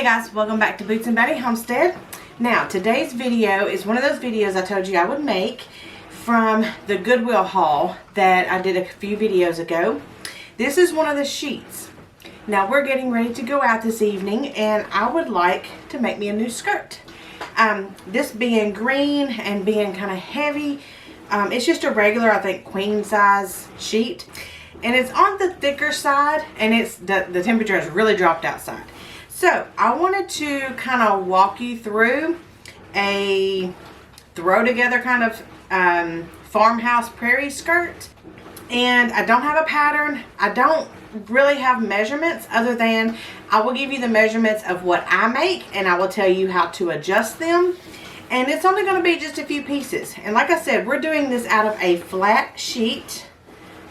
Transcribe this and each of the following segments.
Hey guys, welcome back to Boots and Bounty Homestead. Now, today's video is one of those videos I told you I would make from the Goodwill haul that I did a few videos ago. This is one of the sheets. Now, we're getting ready to go out this evening and I would like to make me a new skirt. This being green and being kind of heavy, it's just a regular, I think, queen size sheet. And it's on the thicker side and it's the temperature has really dropped outside. So I wanted to kind of walk you through a throw together kind of farmhouse prairie skirt. And I don't have a pattern. I don't really have measurements other than I will give you the measurements of what I make and I will tell you how to adjust them. And it's only going to be just a few pieces. And like I said, we're doing this out of a flat sheet.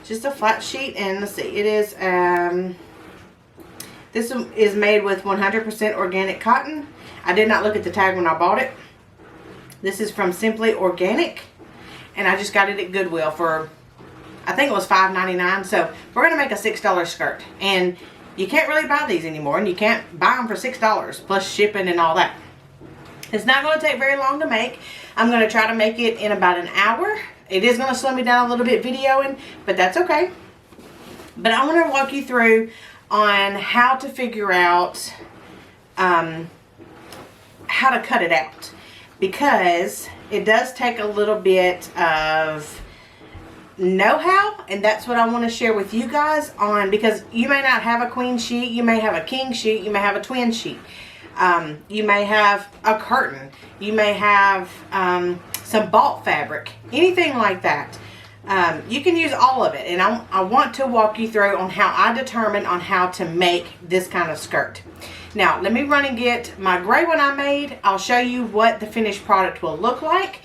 Just a flat sheet, and let's see, it is this is made with 100% organic cotton. I did not look at the tag when I bought it. This is from Simply Organic, and I just got it at Goodwill for, I think it was $5.99. So we're gonna make a $6 skirt, and you can't really buy these anymore, and you can't buy them for $6 plus shipping and all that. It's not going to take very long to make. I'm going to try to make it in about an hour. It is going to slow me down a little bit videoing, but that's okay. But I want to walk you through on how to figure out how to cut it out, because it does take a little bit of know-how, and that's what I want to share with you guys on, because you may not have a queen sheet, you may have a king sheet, you may have a twin sheet. You may have a curtain. You may have some bought fabric. Anything like that. You can use all of it. And I want to walk you through on how I determine on how to make this kind of skirt. Now, let me run and get my gray one I made. I'll show you what the finished product will look like.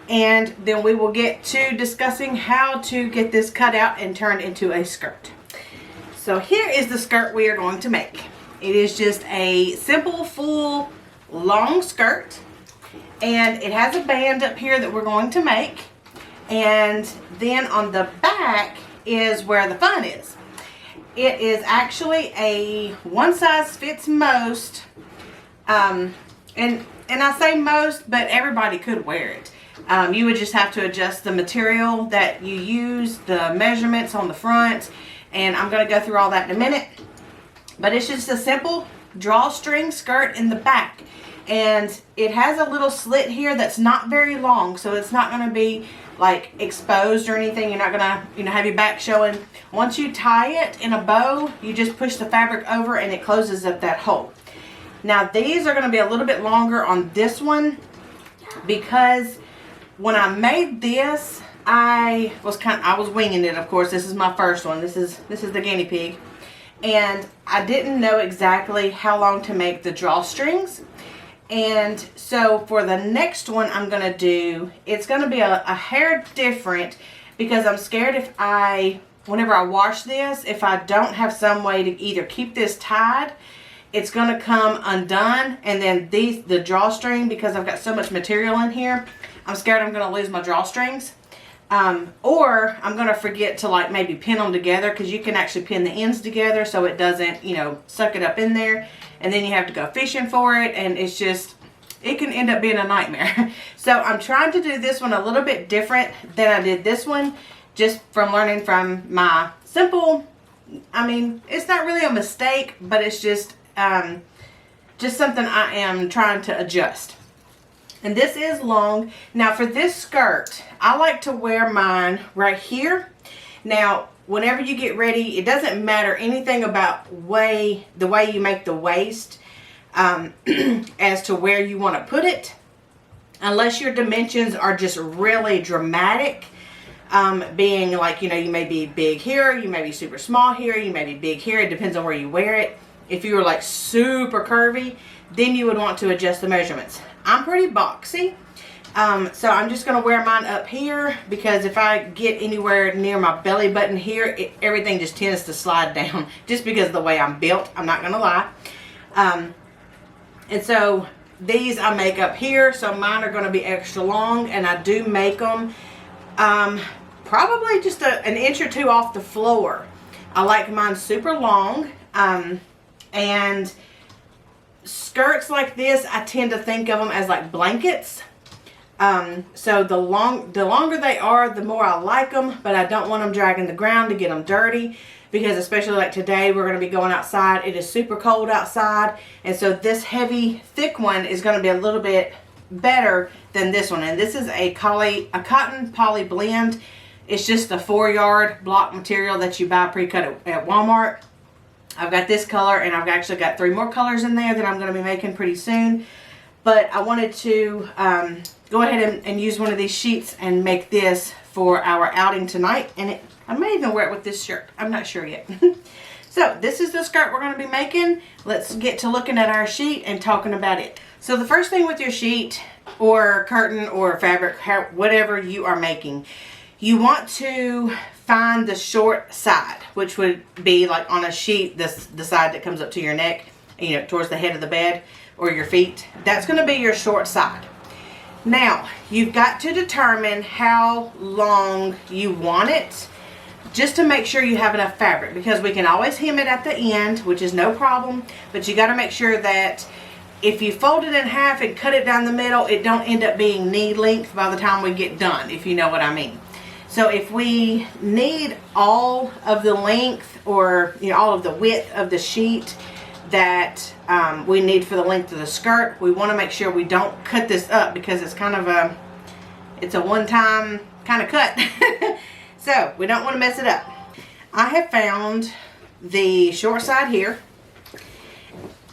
And then we will get to discussing how to get this cut out and turned into a skirt. So here is the skirt we are going to make. It is just a simple, full, long skirt. And it has a band up here that we're going to make. And then on the back is where the fun is. It is actually a one size fits most. And I say most, but everybody could wear it. You would just have to adjust the material that you use, the measurements on the front. And I'm going to go through all that in a minute. But it's just a simple drawstring skirt in the back. And it has a little slit here that's not very long. So it's not going to be like exposed or anything. You're not going to, have your back showing. Once you tie it in a bow, you just push the fabric over and it closes up that hole. Now these are going to be a little bit longer on this one, because when I made this, I was winging it, of course. This is my first one. This is the guinea pig. And I didn't know exactly how long to make the drawstrings. And so for the next one I'm going to do, it's going to be a hair different, because I'm scared whenever I wash this, if I don't have some way to either keep this tied, it's going to come undone. And then the drawstring, because I've got so much material in here, I'm scared I'm going to lose my drawstrings. Or I'm going to forget to like maybe pin them together, because you can actually pin the ends together so it doesn't, suck it up in there. And then you have to go fishing for it, and it can end up being a nightmare. So I'm trying to do this one a little bit different than I did this one, just from learning from my simple, it's not really a mistake, but it's just something I am trying to adjust. And this is long. Now for this skirt, I like to wear mine right here. Now, whenever you get ready, it doesn't matter anything about the way you make the waist as to where you want to put it, unless your dimensions are just really dramatic, being like, you may be big here, you may be super small here, you may be big here. It depends on where you wear it. If you were like super curvy, then you would want to adjust the measurements. I'm pretty boxy, so I'm just going to wear mine up here, because if I get anywhere near my belly button here, everything just tends to slide down, just because of the way I'm built. I'm not going to lie. And so these I make up here, so mine are going to be extra long, and I do make them probably just an inch or two off the floor. I like mine super long, and skirts like this, I tend to think of them as like blankets. So the longer they are, the more I like them, but I don't want them dragging the ground to get them dirty, because especially like today, we're going to be going outside. It is super cold outside, and so this heavy, thick one is going to be a little bit better than this one. And this is a cotton poly blend. It's just a 4-yard block material that you buy pre-cut at Walmart. I've got this color, and I've actually got 3 more colors in there that I'm going to be making pretty soon. But I wanted to go ahead and use one of these sheets and make this for our outing tonight. And I may even wear it with this shirt. I'm not sure yet. So this is the skirt we're going to be making. Let's get to looking at our sheet and talking about it. So the first thing with your sheet or curtain or fabric, whatever you are making, you want to find the short side, which would be like on a sheet, the side that comes up to your neck, you know, towards the head of the bed or your feet. That's going to be your short side. Now, you've got to determine how long you want it, just to make sure you have enough fabric, because we can always hem it at the end, which is no problem, but you got to make sure that if you fold it in half and cut it down the middle, it don't end up being knee length by the time we get done, if you know what I mean. So if we need all of the length, or you know, all of the width of the sheet that we need for the length of the skirt, we want to make sure we don't cut this up, because it's kind of a one-time kind of cut. So we don't want to mess it up. I have found the short side here,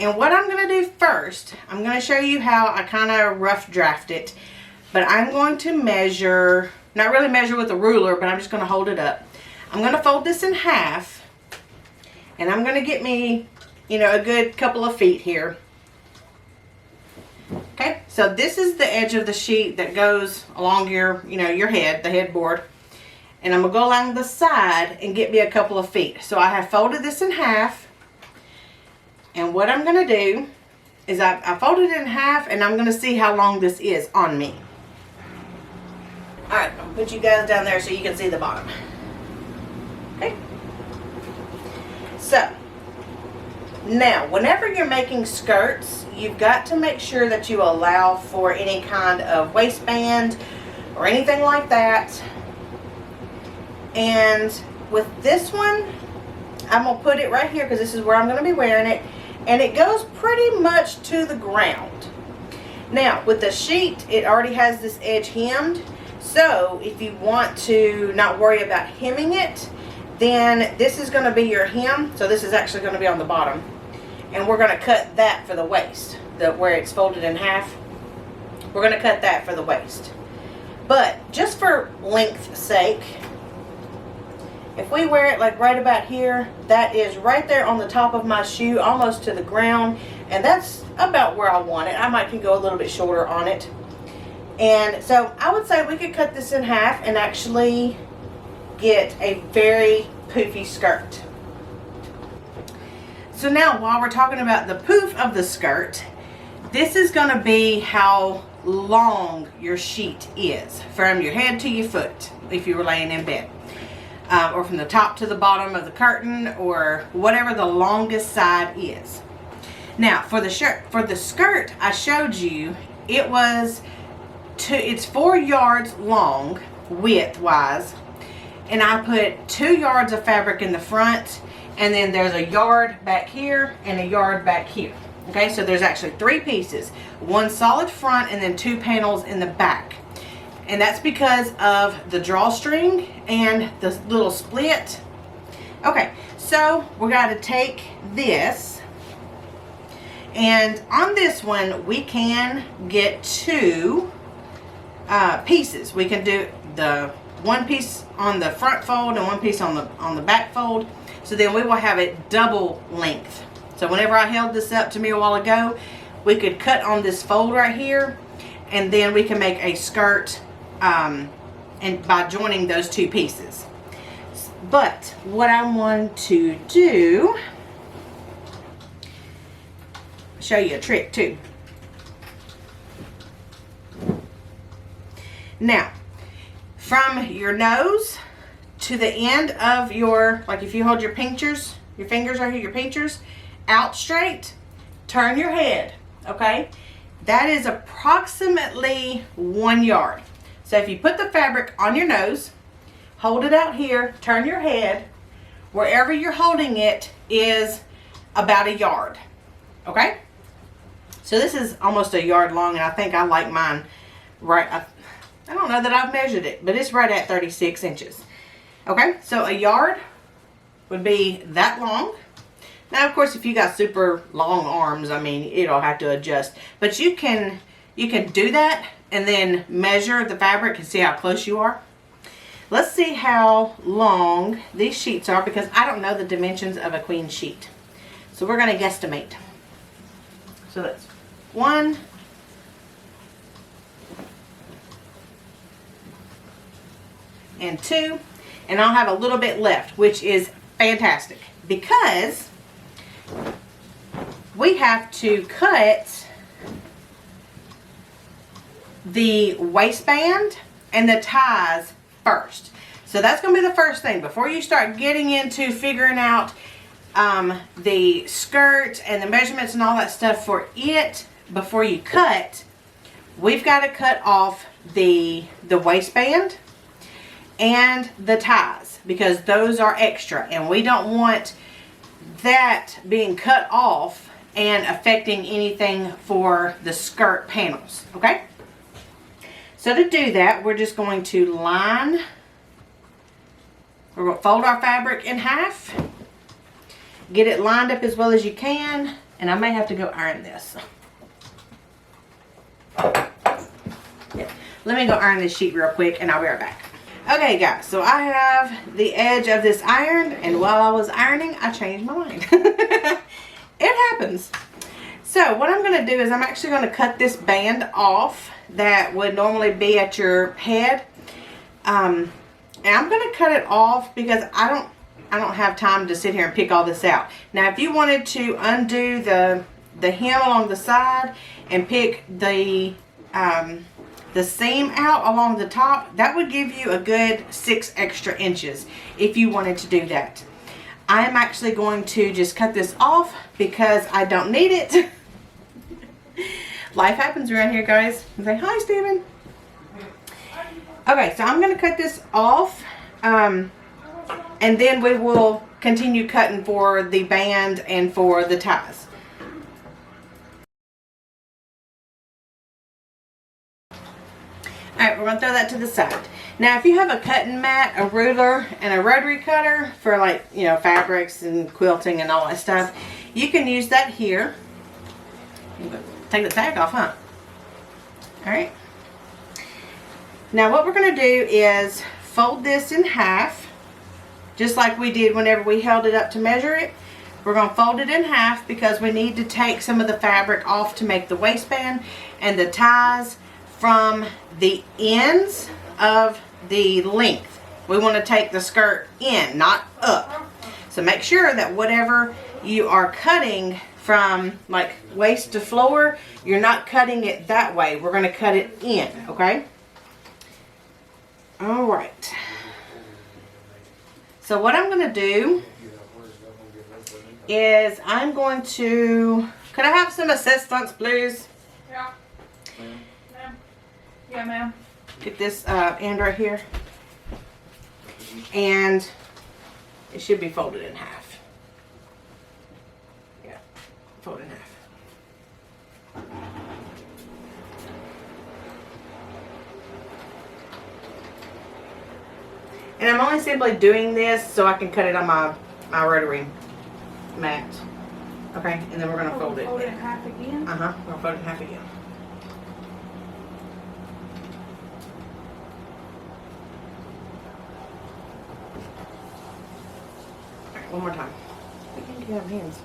and what I'm going to do first, I'm going to show you how I kind of rough draft it, but I'm going to measure, not really measure with a ruler, but I'm just going to hold it up. I'm going to fold this in half, and I'm going to get me, you know, a good couple of feet here. Okay, so this is the edge of the sheet that goes along your, you know, your head, the headboard. And I'm going to go along the side and get me a couple of feet. So I have folded this in half. And what I'm going to do is I folded it in half, and I'm going to see how long this is on me. Alright, I'll put you guys down there so you can see the bottom. Okay. So, now, whenever you're making skirts, you've got to make sure that you allow for any kind of waistband or anything like that. And with this one, I'm going to put it right here because this is where I'm going to be wearing it. And it goes pretty much to the ground. Now, with the sheet, it already has this edge hemmed. So, if you want to not worry about hemming it, then this is going to be your hem. So, this is actually going to be on the bottom. And we're going to cut that for the waist. Where it's folded in half. We're going to cut that for the waist. But, just for length's sake, if we wear it like right about here, that is right there on the top of my shoe, almost to the ground. And that's about where I want it. I might can go a little bit shorter on it. And so I would say we could cut this in half and actually get a very poofy skirt. So now while we're talking about the poof of the skirt, this is going to be how long your sheet is from your head to your foot if you were laying in bed. Or from the top to the bottom of the curtain, or whatever the longest side is. Now, for the skirt I showed you, it's 4 yards long, width-wise, and I put 2 yards of fabric in the front, and then there's a yard back here and a yard back here. Okay, so there's actually 3 pieces, 1 solid front and then 2 panels in the back. And that's because of the drawstring and the little split. Okay, so we're going to take this. And on this one, we can get 2 pieces. We can do the 1 piece on the front fold and 1 piece on the back fold. So then we will have it double length. So whenever I held this up to me a while ago, we could cut on this fold right here. And then we can make a skirt and by joining those 2 pieces. But what I want to do, show you a trick too. Now, from your nose to the end of your, like if you hold your pinchers, your fingers right here, your pinchers, out straight, turn your head, okay? That is approximately 1 yard. So if you put the fabric on your nose, hold it out here, turn your head, wherever you're holding it is about 1 yard, okay? So this is almost 1 yard long, and I think I like mine right, I don't know that I've measured it, but it's right at 36 inches. Okay, so 1 yard would be that long. Now, of course, if you got super long arms, I mean, it'll have to adjust. But you can do that and then measure the fabric and see how close you are. Let's see how long these sheets are, because I don't know the dimensions of a queen sheet. So we're going to guesstimate. So that's 1, 2, and I'll have a little bit left, which is fantastic because we have to cut the waistband and the ties first. So that's going to be the first thing before you start getting into figuring out the skirt and the measurements and all that stuff for it. Before you cut, we've got to cut off the waistband and the ties, because those are extra and we don't want that being cut off and affecting anything for the skirt panels. Okay, so to do that, we're just going to we're going to fold our fabric in half, get it lined up as well as you can, and I may have to go iron this. Yeah. Let me go iron this sheet real quick and I'll be right back. Okay guys, so I have the edge of this ironed, and while I was ironing, I changed my mind. It happens. So what I'm going to do is I'm actually going to cut this band off that would normally be at your head. And I'm going to cut it off because I don't have time to sit here and pick all this out. Now if you wanted to undo the hem along the side and pick the seam out along the top, that would give you a good 6 extra inches if you wanted to do that. I'm actually going to just cut this off because I don't need it. Life happens around here, guys. Say hi, Steven. Okay, so I'm going to cut this off, and then we will continue cutting for the band and for the ties. Alright, we're going to throw that to the side. Now, if you have a cutting mat, a ruler, and a rotary cutter for, like, you know, fabrics and quilting and all that stuff, you can use that here. Take the tag off, huh? Alright. Now, what we're going to do is fold this in half, just like we did whenever we held it up to measure it. We're going to fold it in half because we need to take some of the fabric off to make the waistband and the ties from the ends of the length. We want to take the skirt in, not up. So make sure that whatever you are cutting from like waist to floor, you're not cutting it that way. We're going to cut it in, okay? All right. So what I'm going to do is I'm going to, could I have some assistance, please? Yeah. Ma'am. Yeah, ma'am. Get this end right here. And it should be folded in half. Yeah, folded in half. And I'm only simply doing this so I can cut it on my rotary mat. Okay, and then we're going to fold it. Fold it in half again? Uh-huh, we're going to fold it in half again. Alright, one more time. I think you have hands.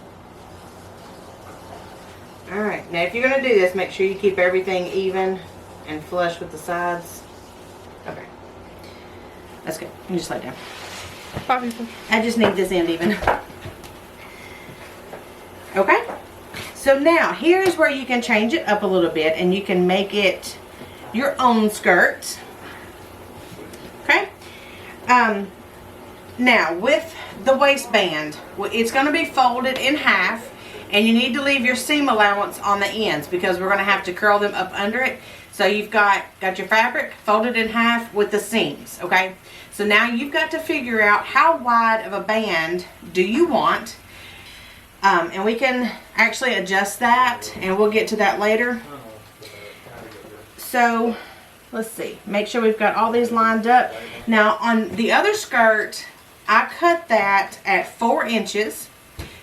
Alright, now if you're going to do this, make sure you keep everything even and flush with the sides. Okay. That's good. You just lay down. Bye, people. I just need this end even. Okay. So now, here's where you can change it up a little bit and you can make it your own skirt. Okay. Now, with the waistband, it's going to be folded in half And you need to leave your seam allowance on the ends because we're going to have to curl them up under it. So you've got your fabric folded in half with the seams, okay? So now you've got to figure out how wide of a band do you want. And we can actually adjust that, and we'll get to that later. So let's see, make sure we've got all these lined up. Now on the other skirt, I cut that at 4 inches.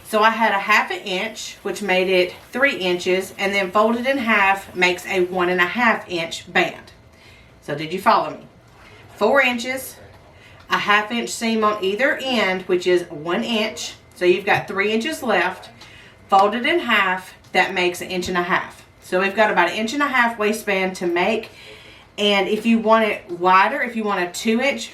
So I had a 1/2 inch, which made it 3 inches, and then folded in half makes a 1.5 inch band. So did you follow me? 4 inches, a 1/2 inch seam on either end, which is 1 inch. So you've got 3 inches left. Folded in half, that makes 1.5 inches. So we've got about 1.5 inch waistband to make. And if you want it wider, if you want a 2 inch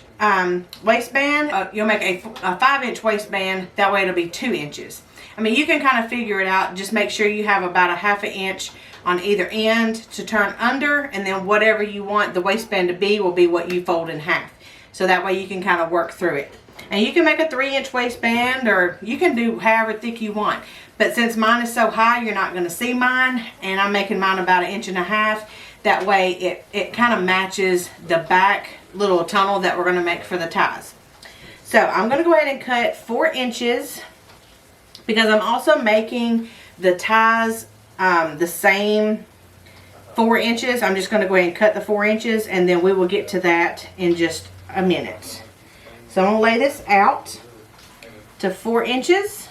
waistband, you'll make a 5 inch waistband. That way it'll be 2 inches. I mean, you can kind of figure it out. Just make sure you have about a 1/2 inch on either end to turn under, and then whatever you want the waistband to be will be what you fold in half. So that way you can kind of work through it. And you can make a 3 inch waistband, or you can do however thick you want. But since mine is so high, you're not going to see mine, and I'm making mine about 1.5 inches. That way it kind of matches the back little tunnel that we're going to make for the ties. So I'm going to go ahead and cut 4 inches because I'm also making the ties the same 4 inches. I'm just going to go ahead and cut the 4 inches, and then we will get to that in just a minute. So I'm going to lay this out to 4 inches,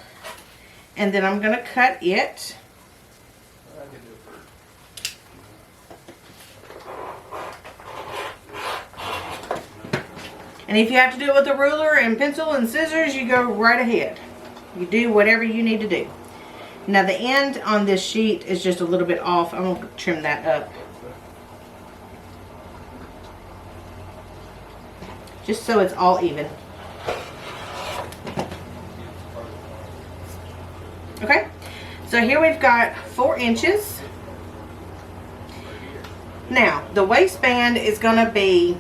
and then I'm going to cut it. And if you have to do it with a ruler and pencil and scissors, you go right ahead. You do whatever you need to do. Now the end on this sheet is just a little bit off. I'm going to trim that up. Just so it's all even. Okay, so here we've got 4 inches. Now the waistband is going to be,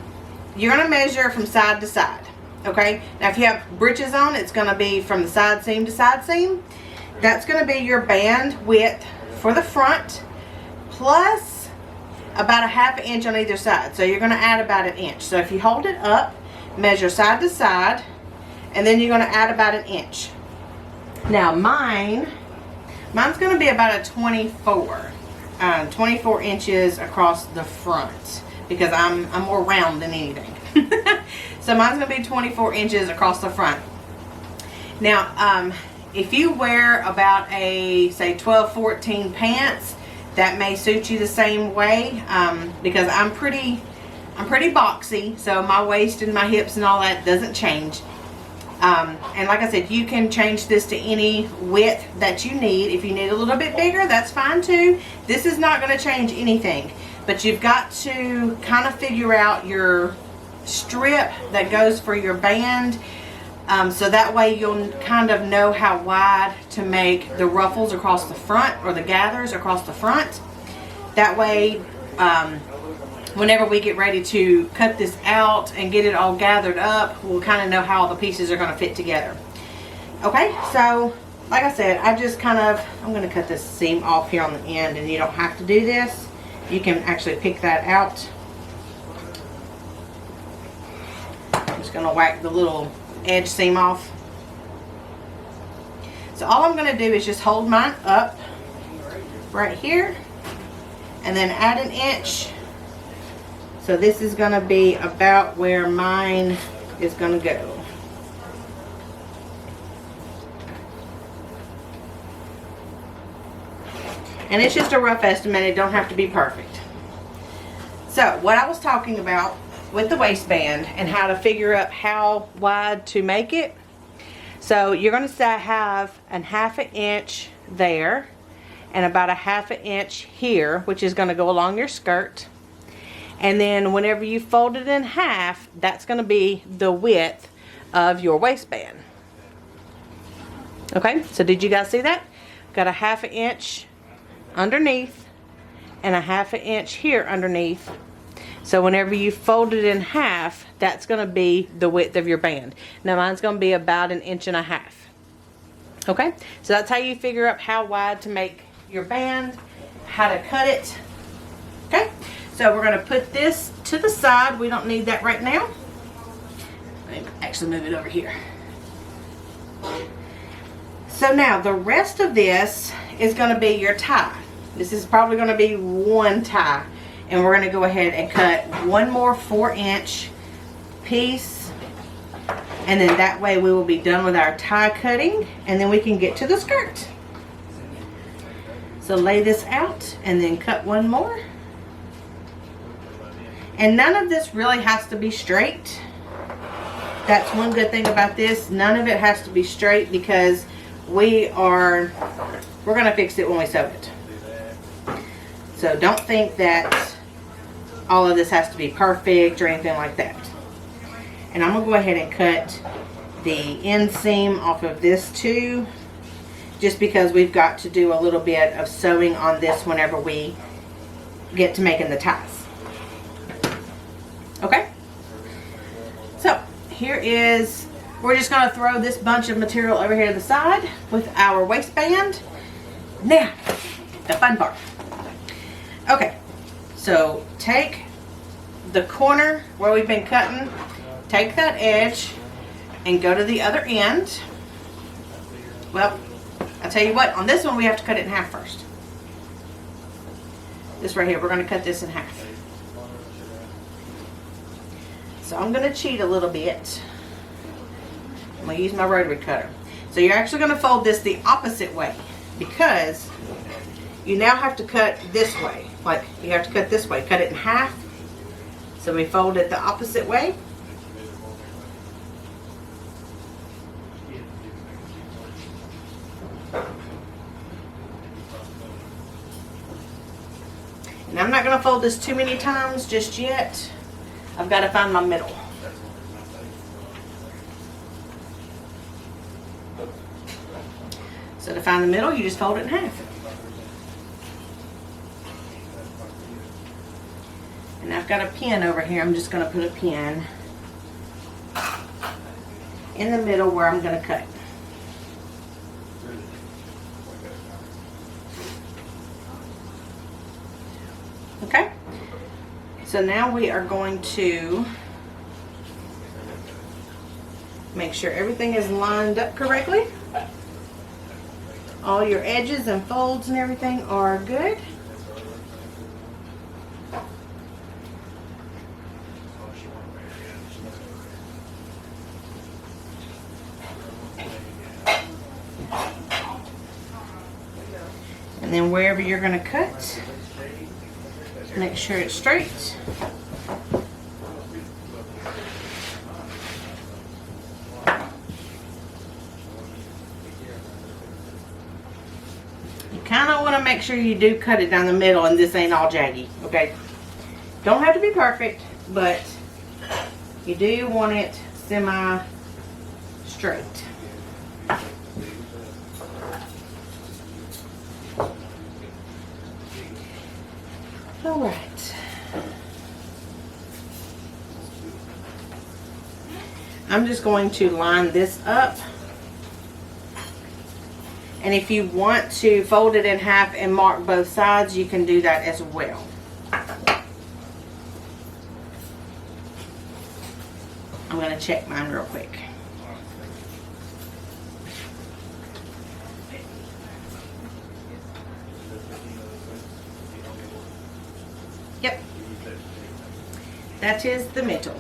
you're going to measure from side to side. Okay, now if you have breeches on, it's going to be from the side seam to side seam. That's going to be your band width for the front, plus about a 1/2 inch on either side. So you're going to add about 1 inch. So if you hold it up, measure side to side, and then you're going to add about 1 inch. Now mine's going to be about a 24 inches across the front because I'm more round than anything. So mine's going to be 24 inches across the front. Now if you wear about a say 12-14 pants, that may suit you the same way because I'm pretty boxy, so my waist and my hips and all that doesn't change. And like I said, you can change this to any width that you need. If you need a little bit bigger, that's fine too. This is not going to change anything, but you've got to kind of figure out your strip that goes for your band, so that way you'll kind of know how wide to make the ruffles across the front, or the gathers across the front. That way whenever we get ready to cut this out and get it all gathered up, we'll kind of know how all the pieces are going to fit together. Okay, so like I said, I'm going to cut this seam off here on the end, and you don't have to do this. You can actually pick that out. I'm just going to whack the little edge seam off. So all I'm going to do is just hold mine up right here, and then add 1 inch. So this is going to be about where mine is going to go. And it's just a rough estimate. It don't have to be perfect. So what I was talking about with the waistband and how to figure out how wide to make it. So you're going to have a 1/2 inch there and about a 1/2 inch here, which is going to go along your skirt. And then whenever you fold it in half, that's going to be the width of your waistband. Okay, so did you guys see that? Got a 1/2 inch underneath and a 1/2 inch here underneath. So whenever you fold it in half, that's going to be the width of your band. Now mine's going to be about 1.5 inches. Okay, so that's how you figure out how wide to make your band, how to cut it. Okay, so we're going to put this to the side. We don't need that right now. Let me actually move it over here. So now the rest of this is going to be your tie. This is probably going to be one tie. And we're going to go ahead and cut one more 4-inch piece. And then that way we will be done with our tie cutting. And then we can get to the skirt. So lay this out and then cut one more. And none of this really has to be straight. That's one good thing about this. None of it has to be straight because we're going to fix it when we sew it. So don't think that all of this has to be perfect or anything like that. And I'm going to go ahead and cut the inseam off of this too, just because we've got to do a little bit of sewing on this whenever we get to making the ties. Okay? So here is, we're just going to throw this bunch of material over here to the side with our waistband. Now, the fun part. Okay, so take the corner where we've been cutting, take that edge and go to the other end. Well, I'll tell you what, on this one we have to cut it in half first. This right here, we're going to cut this in half. So I'm going to cheat a little bit. I'm going to use my rotary cutter. So you're actually going to fold this the opposite way because you now have to cut this way. Like you have to cut this way, cut it in half. So we fold it the opposite way. And I'm not going to fold this too many times just yet. I've got to find my middle. So to find the middle, you just fold it in half. And I've got a pin over here. I'm just going to put a pin in the middle where I'm going to cut. Okay? So now we are going to make sure everything is lined up correctly. All your edges and folds and everything are good. And then wherever you're going to cut, make sure it's straight. You kind of want to make sure you do cut it down the middle and this ain't all jaggy, okay? Don't have to be perfect, but you do want it semi-straight. All right. I'm just going to line this up. And if you want to fold it in half and mark both sides, you can do that as well. I'm going to check mine real quick. Yep. That is the middle.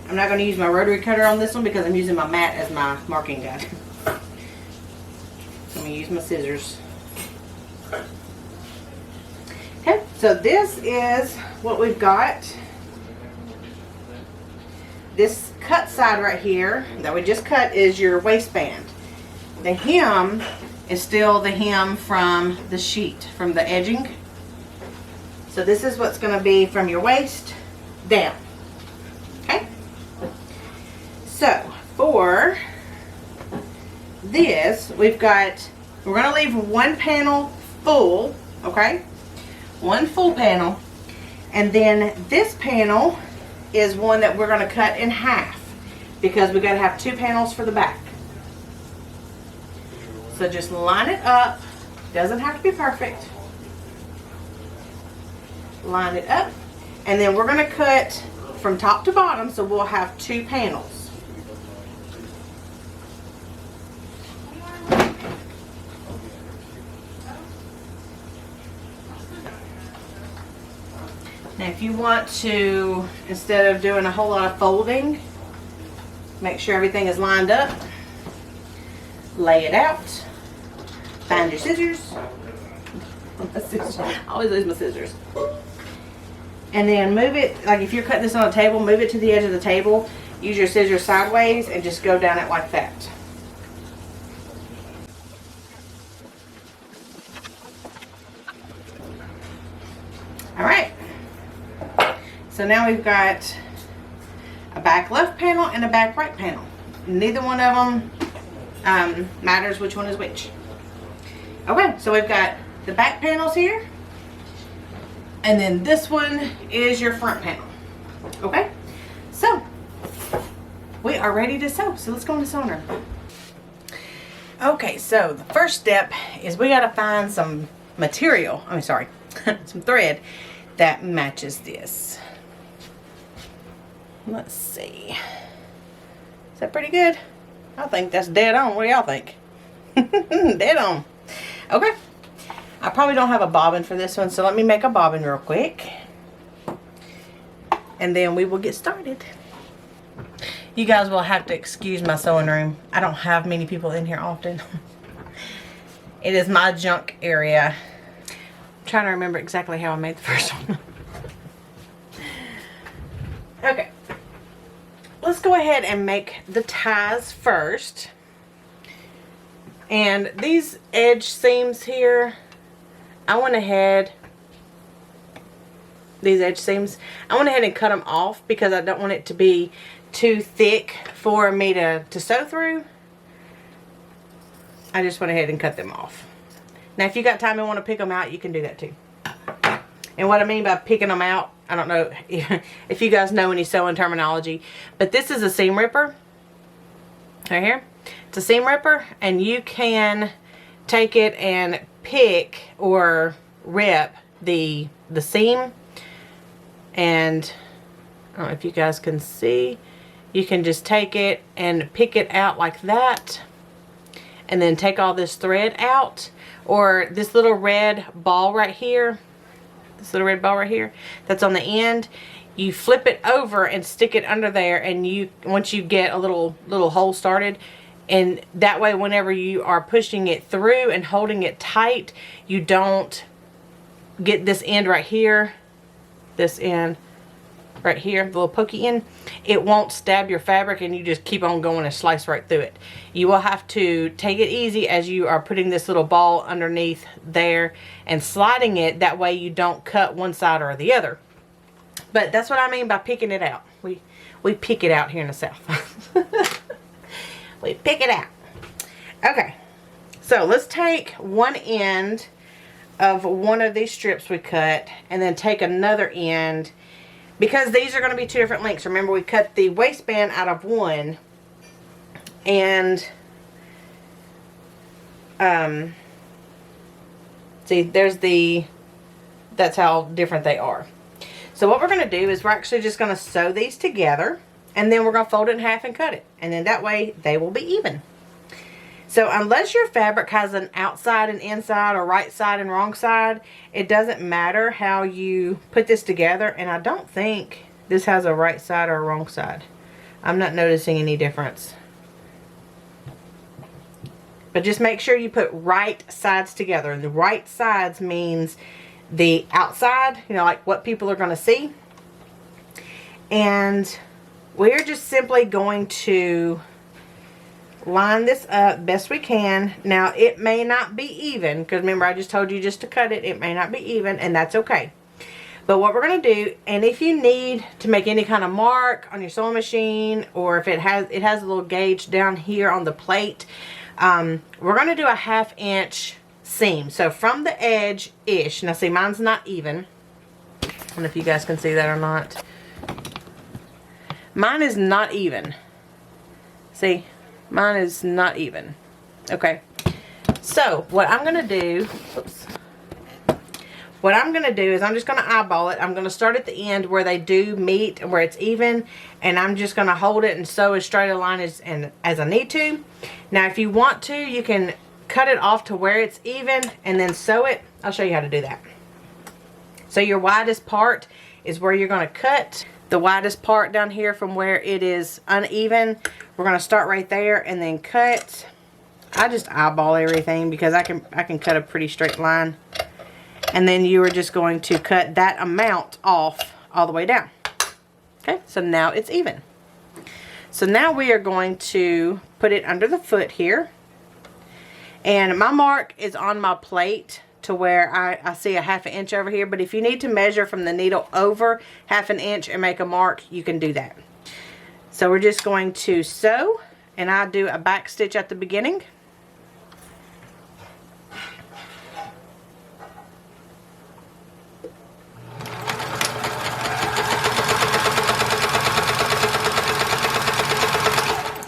I'm not going to use my rotary cutter on this one because I'm using my mat as my marking guide. So I'm going to use my scissors. Okay, so this is what we've got. This cut side right here that we just cut is your waistband. The hem is still the hem from the sheet, from the edging. So this is what's going to be from your waist down. Okay? So for this, we're going to leave one panel full, okay? One full panel. And then this panel is one that we're going to cut in half. because we got to have 2 panels for the back. So just line it up. Doesn't have to be perfect. Line it up. And then we're going to cut from top to bottom, so we'll have 2 panels. Now if you want to, instead of doing a whole lot of folding, make sure everything is lined up, lay it out, find your scissors. I always lose my scissors. And then move it, like if you're cutting this on a table, move it to the edge of the table, use your scissors sideways and just go down it like that. Alright, so now we've got a back left panel and a back right panel. Neither one of them matters which one is which. Okay, so we've got the back panels here, and then this one is your front panel. Okay, so we are ready to sew. So let's go into sewing room. Okay, so the first step is we got to find some material. I'm sorry, some thread that matches this. Let's see. Is that pretty good? I think that's dead on. What do y'all think? Dead on. Okay. I probably don't have a bobbin for this one, so let me make a bobbin real quick. And then we will get started. You guys will have to excuse my sewing room. I don't have many people in here often. It is my junk area. I'm trying to remember exactly how I made the first one. Okay. Let's go ahead and make the ties first. And these edge seams here, I went ahead, these edge seams, I went ahead and cut them off because I don't want it to be too thick for me to sew through. I just went ahead and cut them off. Now if you got time and want to pick them out, you can do that too. And what I mean by picking them out, I don't know if you guys know any sewing terminology, but this is a seam ripper right here. It's a seam ripper, and you can take it and pick or rip the seam, and I don't know if you guys can see, you can just take it and pick it out like that, and then take all this thread out, or this little red ball right here, this little red ball right here that's on the end, you flip it over and stick it under there, and you, once you get a little hole started, and that way whenever you are pushing it through and holding it tight, you don't get this end right here, this end right here, the little pokey end. It won't stab your fabric, and you just keep on going and slice right through it. You will have to take it easy as you are putting this little ball underneath there and sliding it. That way you don't cut one side or the other. But that's what I mean by picking it out. We pick it out here in the South. We pick it out. Okay, so let's take one end of one of these strips we cut, and then take another end, because these are going to be 2 different lengths. Remember, we cut the waistband out of one, and see, that's how different they are. So what we're going to do is we're actually just going to sew these together, and then we're going to fold it in half and cut it, and then that way they will be even. So unless your fabric has an outside and inside, or right side and wrong side, it doesn't matter how you put this together. And I don't think this has a right side or a wrong side. I'm not noticing any difference. But just make sure you put right sides together. And the right sides means the outside, you know, like what people are going to see. And we're just simply going to line this up best we can. Now it may not be even, because remember I just told you just to cut it. It may not be even, and that's okay. But what we're going to do, and if you need to make any kind of mark on your sewing machine, or if it has a little gauge down here on the plate, we're going to do a 1/2 inch seam. So from the edge ish. Now see, mine's not even. I don't know if you guys can see that or not. Mine is not even. See, mine is not even. Okay. So what I'm going to do, what I'm going to do is I'm just going to eyeball it. I'm going to start at the end where they do meet and where it's even. And I'm just going to hold it and sew as straight a line as I need to. Now if you want to, you can cut it off to where it's even and then sew it. I'll show you how to do that. So your widest part is where you're going to cut. The widest part down here from where it is uneven, we're going to start right there and then cut. I just eyeball everything because I can cut a pretty straight line. And then you are just going to cut that amount off all the way down. Okay, so now it's even. So now we are going to put it under the foot here. And my mark is on my plate to where I see a 1/2 inch over here. But if you need to measure from the needle over 1/2 inch and make a mark, you can do that. So we're just going to sew. And I do a back stitch at the beginning.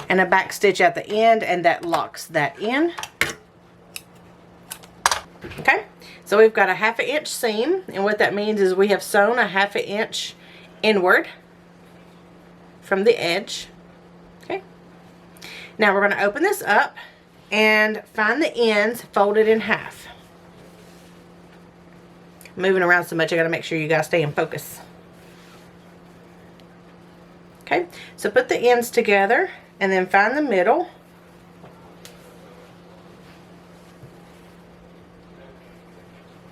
And a back stitch at the end, and that locks that in. Okay, so we've got a 1/2 inch seam, and what that means is we have sewn a 1/2 inch inward from the edge. Okay, now we're going to open this up and find the ends folded in half. Moving around so much, I got to make sure you guys stay in focus. Okay, so put the ends together and then find the middle.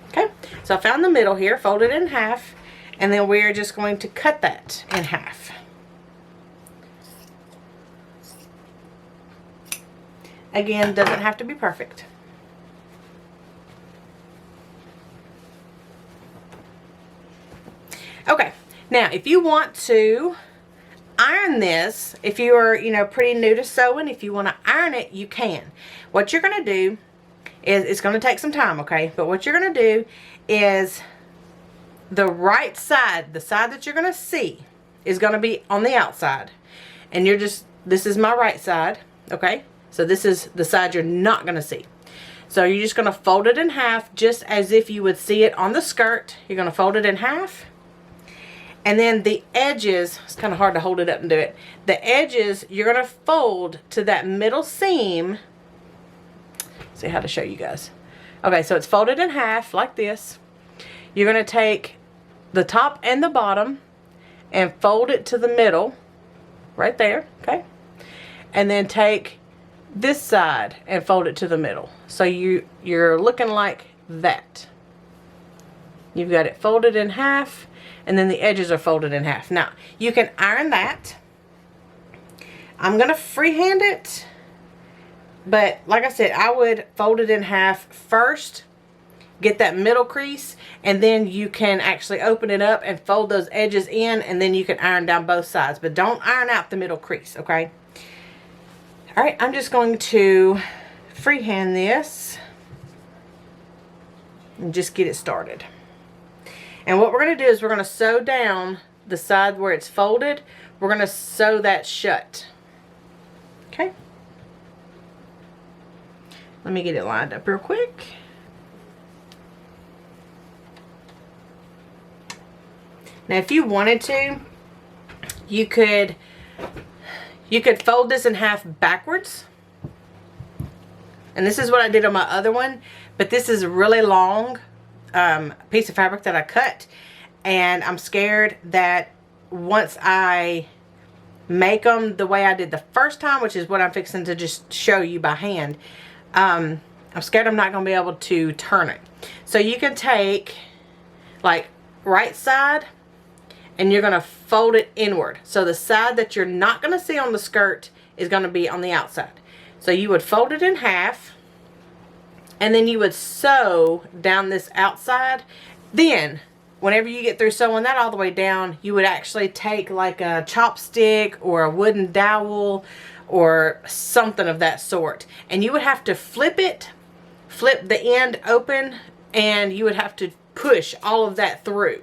Okay, so I found the middle here, fold it in half, and then we're just going to cut that in half. Again, doesn't have to be perfect. Okay, now if you want to iron this, if you are, you know, pretty new to sewing, if you want to iron it, you can. What you're going to do is, it's going to take some time, okay? But what you're going to do is the right side, the side that you're going to see, is going to be on the outside. And you're just, this is my right side, okay? So this is the side you're not going to see. So you're just going to fold it in half just as if you would see it on the skirt. You're going to fold it in half. And then the edges, it's kind of hard to hold it up and do it. The edges, you're going to fold to that middle seam. See how to show you guys. Okay, so it's folded in half like this. You're going to take the top and the bottom and fold it to the middle right there, okay? And then take this side and fold it to the middle. So you're looking like that. You've got it folded in half, and then the edges are folded in half. Now, you can iron that. I'm going to freehand it, but like I said, I would fold it in half first, get that middle crease, and then you can actually open it up and fold those edges in, and then you can iron down both sides. But don't iron out the middle crease, okay? All right, I'm just going to freehand this and just get it started. And what we're going to do is we're going to sew down the side where it's folded. We're going to sew that shut. Okay. Let me get it lined up real quick. Now if you wanted to, you could fold this in half backwards. And this is what I did on my other one, but this is a really long piece of fabric that I cut, and I'm scared that once I make them the way I did the first time, which is what I'm fixing to just show you by hand, I'm scared I'm not going to be able to turn it. So you can take like right side and you're going to fold it inward. So the side that you're not going to see on the skirt is going to be on the outside. So you would fold it in half, and then you would sew down this outside. Then, whenever you get through sewing that all the way down, you would actually take like a chopstick or a wooden dowel or something of that sort. And you would have to flip it, flip the end open, and you would have to push all of that through.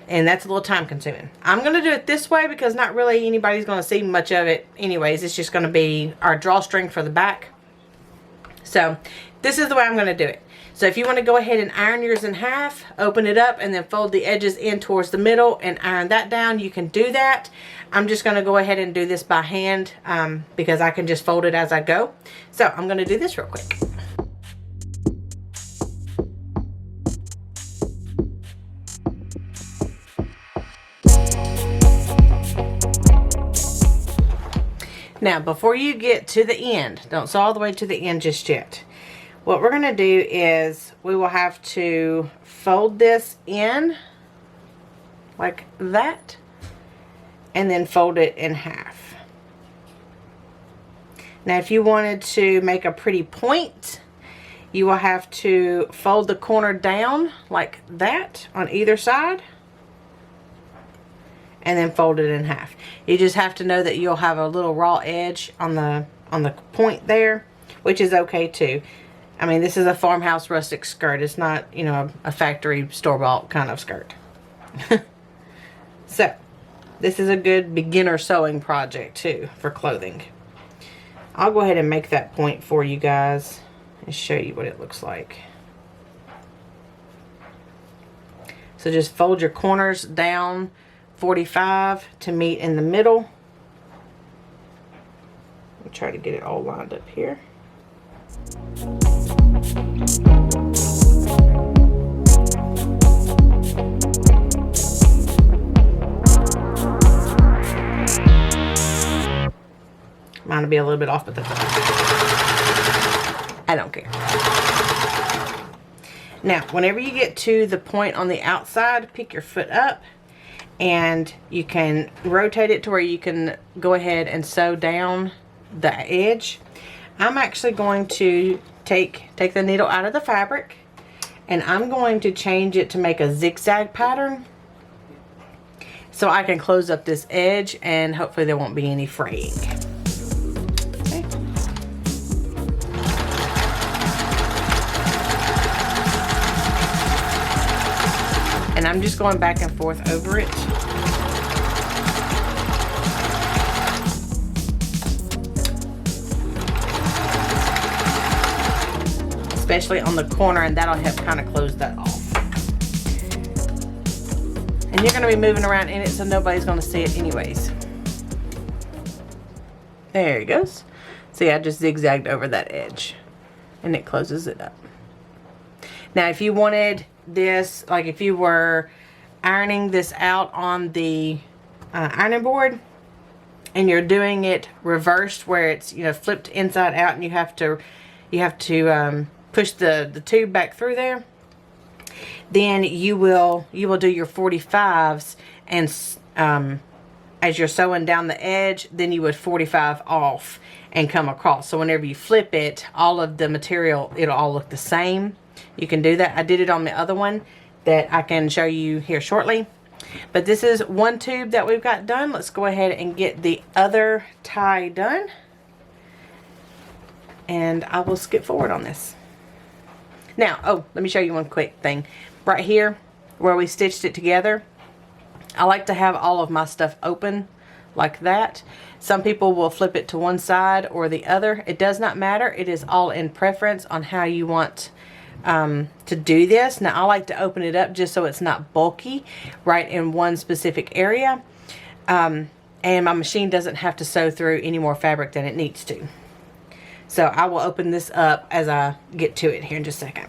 And that's a little time consuming. I'm going to do it this way because not really anybody's going to see much of it anyways. It's just going to be our drawstring for the back. So this is the way I'm going to do it. So if you want to go ahead and iron yours in half, open it up and then fold the edges in towards the middle and iron that down, you can do that. I'm just going to go ahead and do this by hand because I can just fold it as I go. So I'm going to do this real quick. Now, before you get to the end, don't sew all the way to the end just yet. What we're going to do is we will have to fold this in like that and then fold it in half. Now, if you wanted to make a pretty point, you will have to fold the corner down like that on either side and then fold it in half. You just have to know that you'll have a little raw edge on the point there, which is okay too. I mean, this is a farmhouse rustic skirt. It's not, you know, a factory store-bought kind of skirt. So, this is a good beginner sewing project too for clothing. I'll go ahead and make that point for you guys and show you what it looks like. So just fold your corners down 45 to meet in the middle. I'll try to get it all lined up here. Mine will be a little bit off, but that's okay. I don't care. Now, whenever you get to the point on the outside, pick your foot up and you can rotate it to where you can go ahead and sew down the edge. I'm actually going to take the needle out of the fabric and I'm going to change it to make a zigzag pattern so I can close up this edge and hopefully there won't be any fraying. Okay. And I'm just going back and forth over it. Especially on the corner, and that'll help kind of close that off. And you're going to be moving around in it so nobody's going to see it anyways. There it goes. See, I just zigzagged over that edge and it closes it up. Now if you wanted this, like if you were ironing this out on the ironing board and you're doing it reversed where it's, you know, flipped inside out and you have to push the tube back through there, then you will do your 45s and as you're sewing down the edge, then you would 45 off and come across. So whenever you flip it, all of the material, it'll all look the same. You can do that. I did it on the other one that I can show you here shortly. But this is one tube that we've got done. Let's go ahead and get the other tie done. And I will skip forward on this. Now, oh, let me show you one quick thing. Right here, where we stitched it together, I like to have all of my stuff open like that. Some people will flip it to one side or the other. It does not matter. It is all in preference on how you want to do this. Now, I like to open it up just so it's not bulky right in one specific area. And my machine doesn't have to sew through any more fabric than it needs to. So I will open this up as I get to it here in just a second.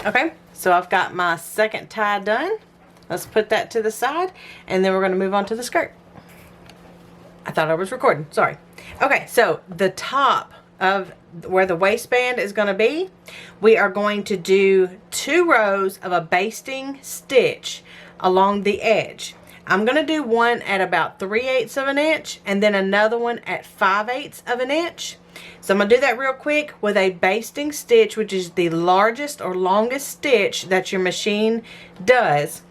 Okay, so I've got my second tie done. Let's put that to the side and then we're going to move on to the skirt. I thought I was recording, sorry. Okay, so the top of where the waistband is going to be, we are going to do 2 rows of a basting stitch along the edge. I'm going to do one at about 3/8 of an inch and then another one at 5/8 of an inch. So I'm going to do that real quick with a basting stitch, which is the largest or longest stitch that your machine does.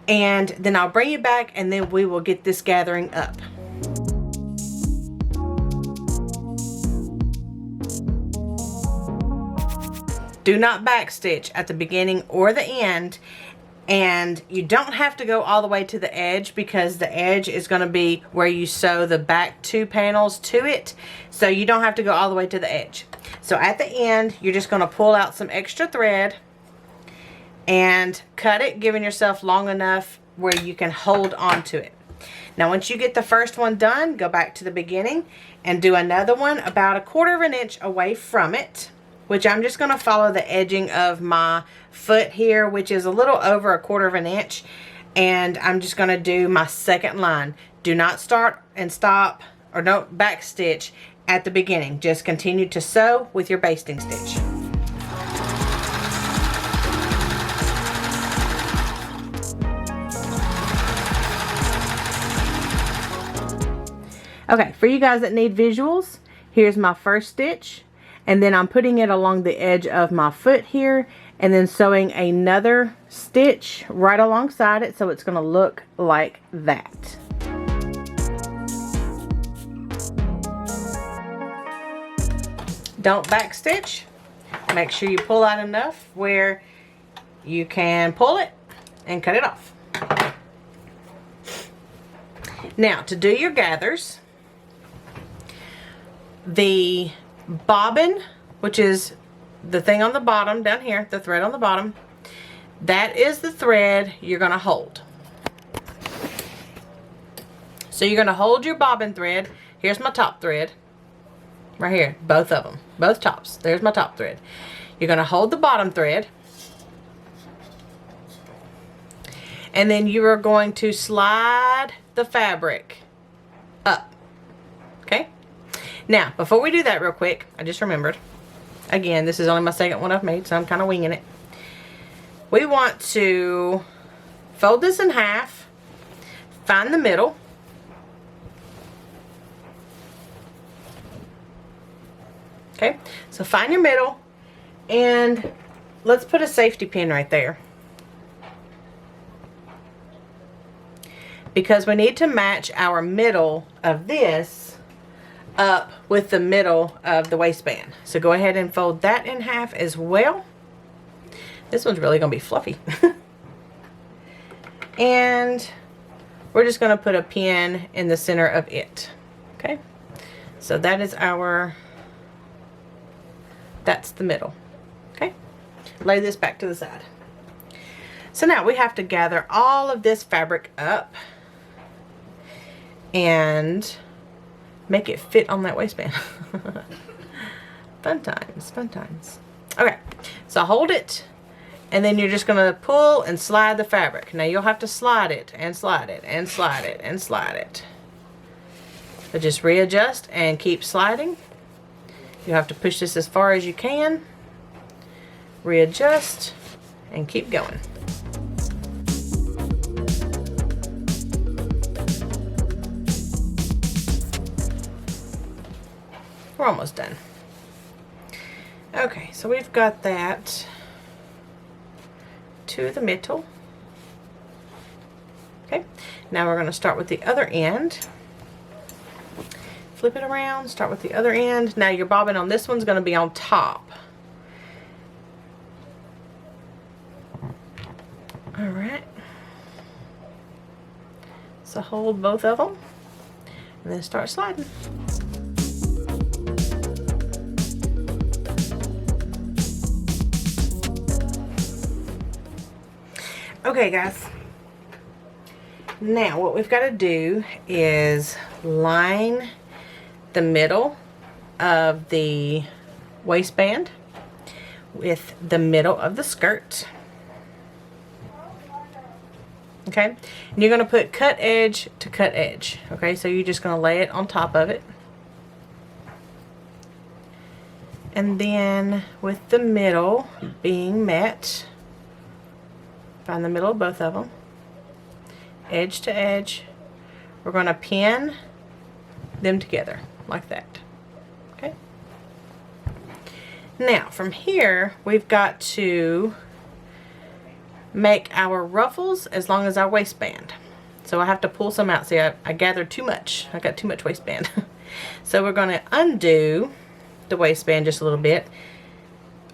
And then I'll bring you back and then we will get this gathering up. Do not backstitch at the beginning or the end. And you don't have to go all the way to the edge, because the edge is going to be where you sew the back 2 panels to it. So you don't have to go all the way to the edge. So at the end, you're just going to pull out some extra thread and cut it, giving yourself long enough where you can hold on to it. Now once you get the first one done, go back to the beginning and do another one about 1/4 inch away from it, which I'm just going to follow the edging of my foot here, which is a little over 1/4 inch, and I'm just going to do my second line. Do not start and stop, or don't backstitch at the beginning. Just continue to sew with your basting stitch. Okay, for you guys that need visuals, here's my first stitch, and then I'm putting it along the edge of my foot here, and then sewing another stitch right alongside it, so it's going to look like that. Don't backstitch. Make sure you pull out enough where you can pull it and cut it off. Now, to do your gathers, the bobbin, which is the thing on the bottom down here, the thread on the bottom, that is the thread you're going to hold. So you're going to hold your bobbin thread. Here's my top thread right here, both of them, both tops. There's my top thread. You're going to hold the bottom thread, and then you are going to slide the fabric up. Okay, now before we do that, real quick, I just remembered, again, this is only my second one I've made, so I'm kind of winging it. We want to fold this in half, find the middle, okay, so find your middle, and let's put a safety pin right there, because we need to match our middle of this up with the middle of the waistband. So go ahead and fold that in half as well. This one's really going to be fluffy. And we're just going to put a pin in the center of it. Okay, so that is our, that's the middle. Okay, lay this back to the side. So now we have to gather all of this fabric up and make it fit on that waistband. Fun times, fun times. Okay, so hold it, and then you're just gonna pull and slide the fabric. Now you'll have to slide it and slide it and slide it and slide it. But just readjust and keep sliding. You have to push this as far as you can. Readjust and keep going. We're almost done. Okay, so we've got that to the middle. Okay, now we're going to start with the other end. Flip it around, start with the other end. Now your bobbin on this one's going to be on top. Alright. So hold both of them and then start sliding. Okay guys, now what we've got to do is line the middle of the waistband with the middle of the skirt. Okay, and you're going to put cut edge to cut edge. Okay, so you're just going to lay it on top of it. And then with the middle being met, find the middle of both of them, edge to edge. We're going to pin them together like that. Okay. Now from here we've got to make our ruffles as long as our waistband. So I have to pull some out. See, I gathered too much. I got too much waistband. So we're going to undo the waistband just a little bit.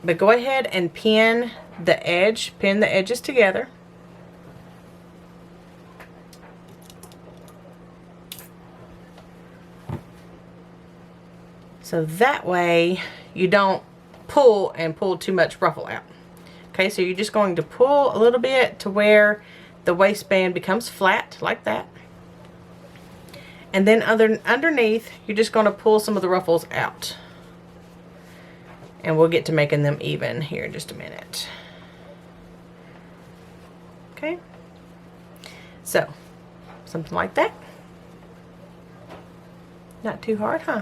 But go ahead and pin the edges together. So that way you don't pull too much ruffle out. Okay, so you're just going to pull a little bit to where the waistband becomes flat like that. And then underneath, you're just going to pull some of the ruffles out. And we'll get to making them even here in just a minute. Okay. So, something like that. Not too hard, huh?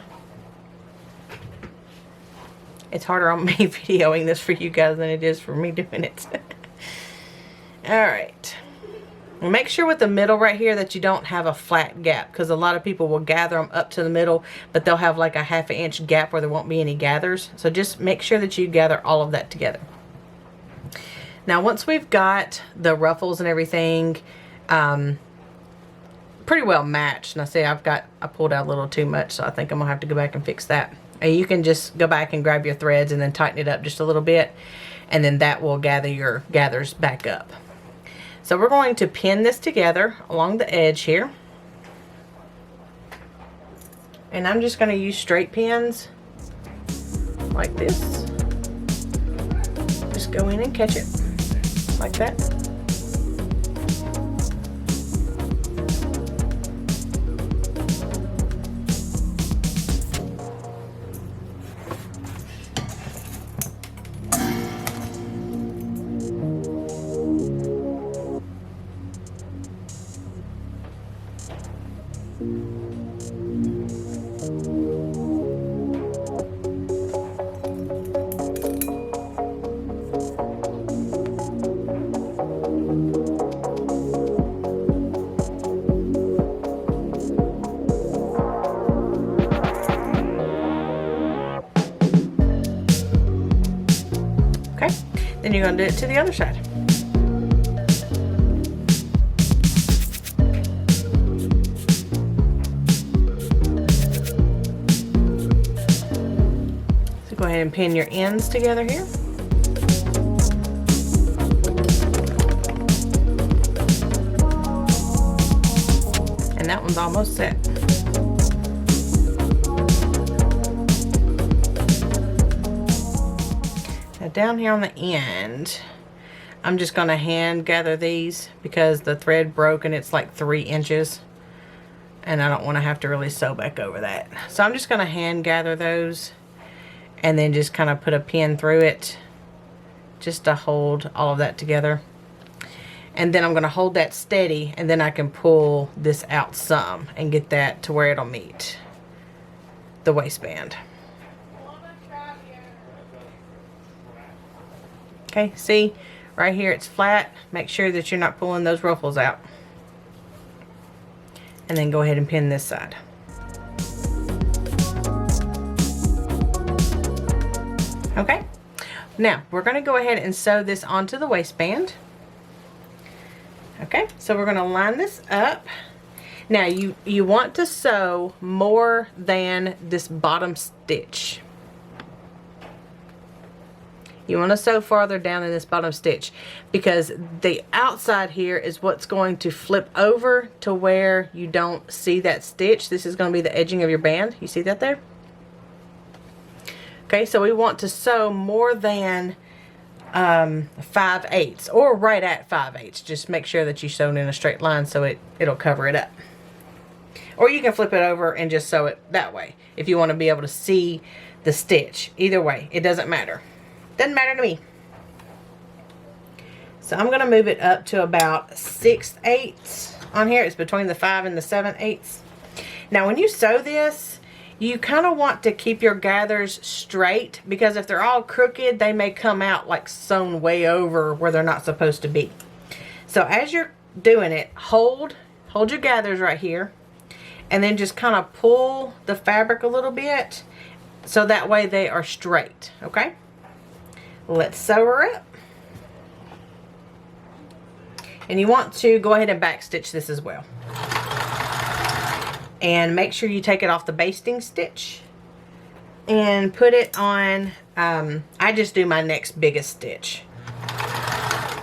It's harder on me videoing this for you guys than it is for me doing it. Alright. Make sure with the middle right here that you don't have a flat gap, because a lot of people will gather them up to the middle, but they'll have like a 1/2 inch gap where there won't be any gathers. So just make sure that you gather all of that together. Now once we've got the ruffles and everything pretty well matched, and I say I pulled out a little too much, so I think I'm gonna have to go back and fix that. And you can just go back and grab your threads and then tighten it up just a little bit, and then that will gather your gathers back up. So we're going to pin this together along the edge here. And I'm just going to use straight pins like this. Just go in and catch it like that. Then you're going to do it to the other side. So go ahead and pin your ends together here. And that one's almost set. Down here on the end, I'm just going to hand gather these because the thread broke and it's like 3 inches, and I don't want to have to really sew back over that. So I'm just going to hand gather those and then just kind of put a pin through it just to hold all of that together. And then I'm going to hold that steady, and then I can pull this out some and get that to where it'll meet the waistband. Okay, see, right here it's flat. Make sure that you're not pulling those ruffles out. And then go ahead and pin this side. Okay, now we're going to go ahead and sew this onto the waistband. Okay, so we're going to line this up. Now you want to sew more than this bottom stitch. You want to sew farther down in this bottom stitch, because the outside here is what's going to flip over to where you don't see that stitch. This is going to be the edging of your band. You see that there? Okay, so we want to sew more than 5/8 or right at 5/8. Just make sure that you sew in a straight line so it'll cover it up. Or you can flip it over and just sew it that way if you want to be able to see the stitch. Either way, it doesn't matter. Doesn't matter to me. So I'm going to move it up to about 6/8 on here. It's between the 5 and the 7/8. Now when you sew this, you kind of want to keep your gathers straight, because if they're all crooked, they may come out like sewn way over where they're not supposed to be. So as you're doing it, hold your gathers right here, and then just kind of pull the fabric a little bit so that way they are straight. Okay? Let's sew her up. And you want to go ahead and back stitch this as well. And make sure you take it off the basting stitch. and put it on, I just do my next biggest stitch.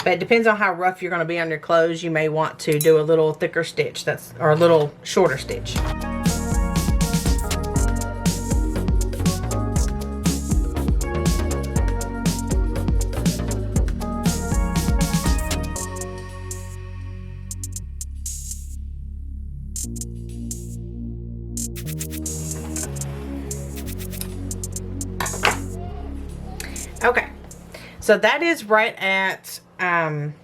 But it depends on how rough you're going to be on your clothes. You may want to do a little thicker stitch, or a little shorter stitch. Okay, so that is right at an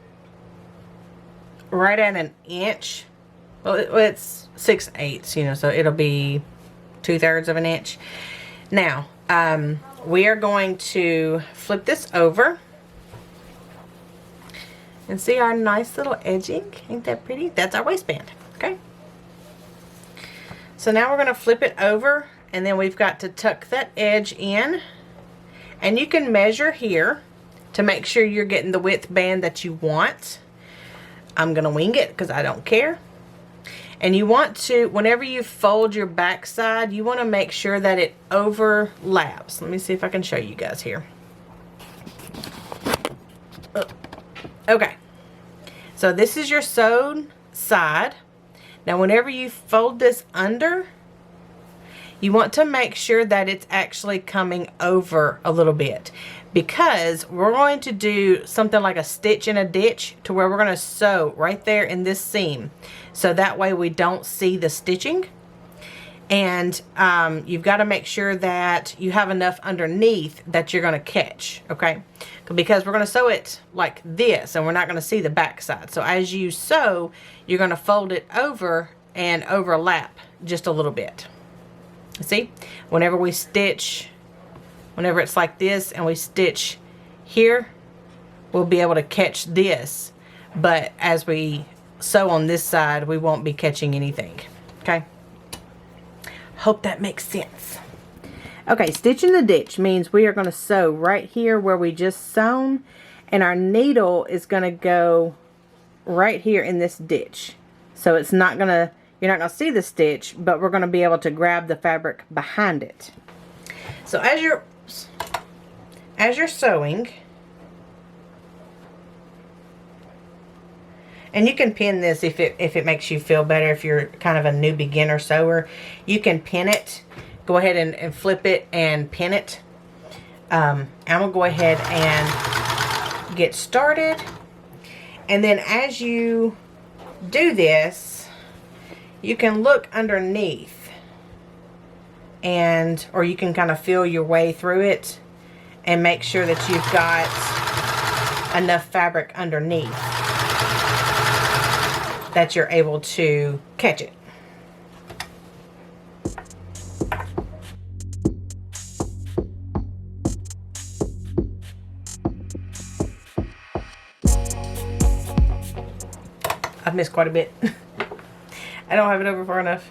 inch. Well, it's 6/8, you know, so it'll be 2/3 of an inch. Now, we are going to flip this over and see our nice little edging. Ain't that pretty? That's our waistband. Okay. So now we're going to flip it over, and then we've got to tuck that edge in. And you can measure here to make sure you're getting the width band that you want. I'm going to wing it because I don't care. And you want to, whenever you fold your back side, you want to make sure that it overlaps. Let me see if I can show you guys here. Okay. So this is your sewed side. Now whenever you fold this under, you want to make sure that it's actually coming over a little bit, because we're going to do something like a stitch in a ditch, to where we're going to sew right there in this seam, so that way we don't see the stitching. And you've got to make sure that you have enough underneath that you're going to catch, okay? Because we're going to sew it like this, and we're not going to see the back side. So as you sew, you're going to fold it over and overlap just a little bit. See, whenever we stitch, whenever it's like this and we stitch here, we'll be able to catch this. But as we sew on this side, we won't be catching anything. Okay. Hope that makes sense. Okay, stitch in the ditch means we are going to sew right here where we just sewn, and our needle is going to go right here in this ditch. So it's not going to, you're not going to see the stitch, but we're going to be able to grab the fabric behind it. So as you're sewing, and you can pin this if it makes you feel better, if you're kind of a new beginner sewer, you can pin it. Go ahead and flip it and pin it. I'm going to go ahead and get started. And then as you do this, you can look underneath, or you can kind of feel your way through it and make sure that you've got enough fabric underneath that you're able to catch it. I've missed quite a bit. I don't have it over far enough.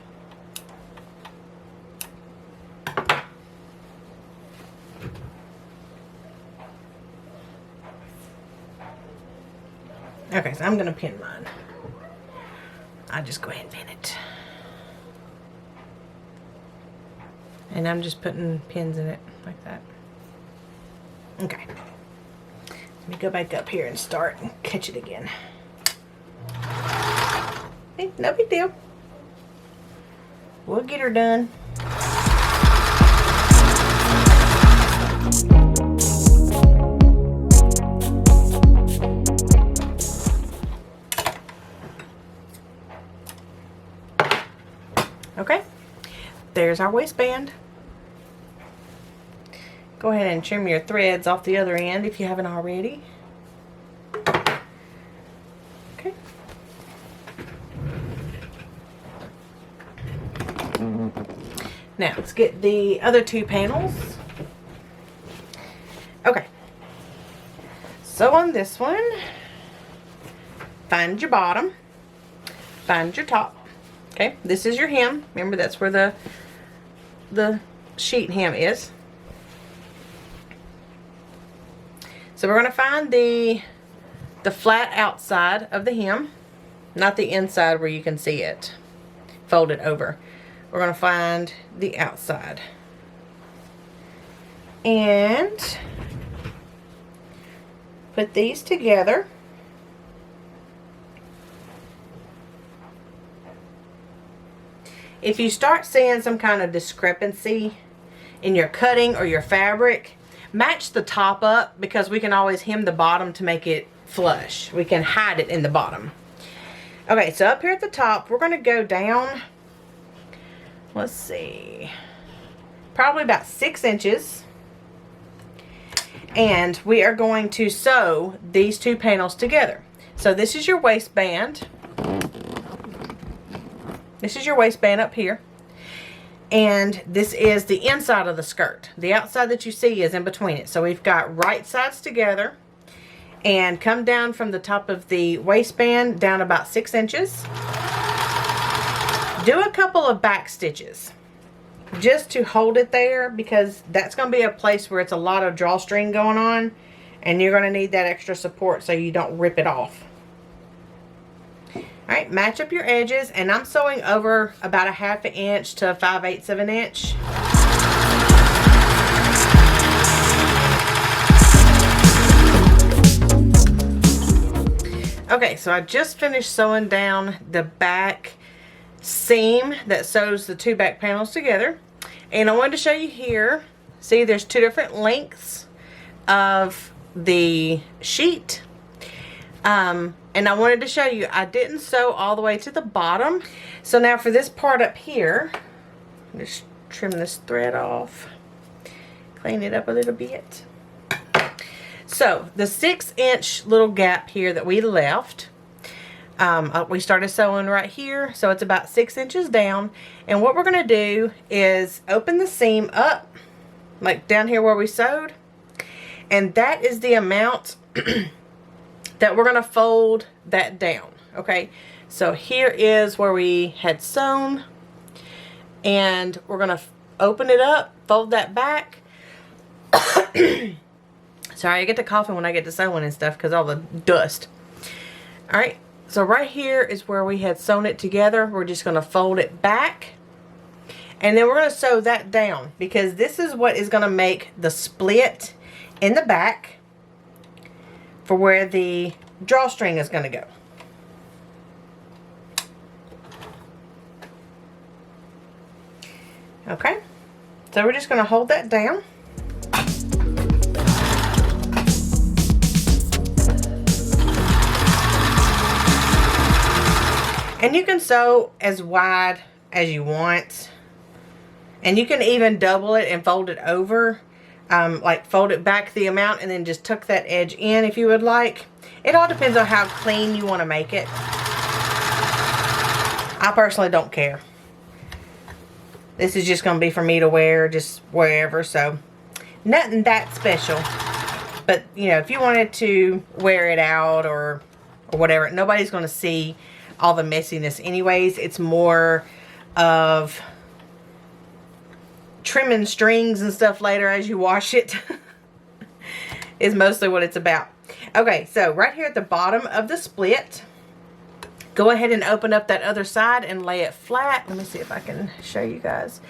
Okay, so I'm going to pin mine. I'll just go ahead and pin it. And I'm just putting pins in it like that. Okay. Let me go back up here and start and catch it again. Hey, no big deal. We'll get her done. Okay, there's our waistband. Go ahead and trim your threads off the other end if you haven't already. Okay. Now let's get the other two panels. Okay, so on this one, find your bottom, find your top. Okay, this is your hem. Remember, that's where the sheet hem is. So we're going to find the flat outside of the hem, not the inside where you can see it. Fold it over. We're going to find the outside. And put these together. If you start seeing some kind of discrepancy in your cutting or your fabric, match the top up, because we can always hem the bottom to make it flush. We can hide it in the bottom. Okay, so up here at the top, we're going to go down, let's see, probably about 6 inches. And we are going to sew these 2 panels together. So this is your waistband. This is your waistband up here. And this is the inside of the skirt. The outside that you see is in between it. So we've got right sides together. And come down from the top of the waistband down about 6 inches. Do a couple of back stitches just to hold it there, because that's going to be a place where it's a lot of drawstring going on, and you're going to need that extra support so you don't rip it off. Alright, match up your edges, and I'm sewing over about 1/2 inch to 5/8 of an inch. Okay, so I just finished sewing down the back seam that sews the 2 back panels together, and I wanted to show you here. See, there's 2 different lengths of the sheet. And I wanted to show you, I didn't sew all the way to the bottom. So now for this part up here, just trim this thread off, clean it up a little bit. So the 6-inch little gap here that we left, we started sewing right here, so it's about 6 inches down. And what we're going to do is open the seam up, like down here where we sewed, and that is the amount that we're going to fold that down. Okay, so here is where we had sewn, and we're going to open it up, fold that back. Sorry, I get to coughing when I get to sewing and stuff because all the dust. Alright, so right here is where we had sewn it together. We're just going to fold it back, and then we're going to sew that down, because this is what is going to make the split in the back for where the drawstring is going to go. Okay, so we're just going to hold that down. And you can sew as wide as you want, and you can even double it and fold it over. Like fold it back the amount and then just tuck that edge in if you would like. It all depends on how clean you want to make it. I personally don't care. This is just going to be for me to wear just wherever, so nothing that special. But you know, if you wanted to wear it out or whatever, nobody's going to see all the messiness anyways. It's more of trimming strings and stuff later as you wash it is mostly what it's about. Okay, so right here at the bottom of the split, go ahead and open up that other side and lay it flat. Let me see if I can show you guys.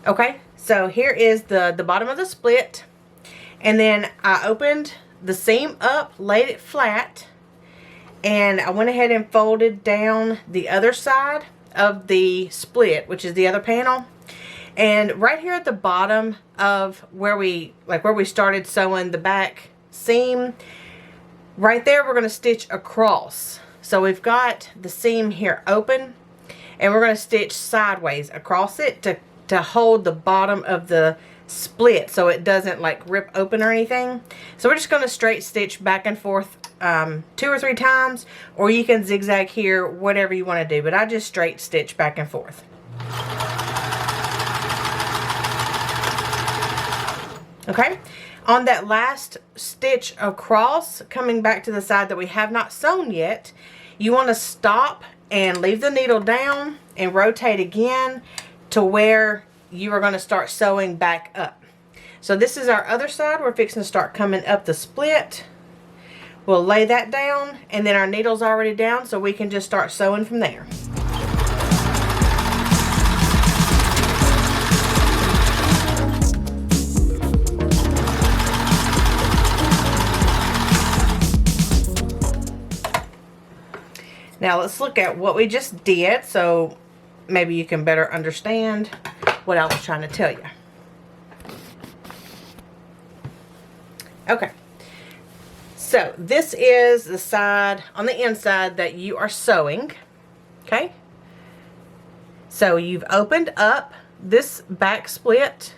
Okay, so here is the bottom of the split, and then I opened the seam up, laid it flat, and I went ahead and folded down the other side of the split, which is the other panel. And right here at the bottom of where we started sewing the back seam, right there we're going to stitch across. So we've got the seam here open, and we're going to stitch sideways across it to hold the bottom of the split so it doesn't like rip open or anything. So we're just going to straight stitch back and forth 2 or 3 times, or you can zigzag here, whatever you want to do, but I just straight stitch back and forth. Okay, on that last stitch across, coming back to the side that we have not sewn yet, you want to stop and leave the needle down and rotate again to where you are going to start sewing back up. So this is our other side. We're fixing to start coming up the split. We'll lay that down, and then our needle's already down, so we can just start sewing from there. Now let's look at what we just did, so maybe you can better understand what I was trying to tell you. Okay, so this is the side on the inside that you are sewing. Okay, so you've opened up this back split,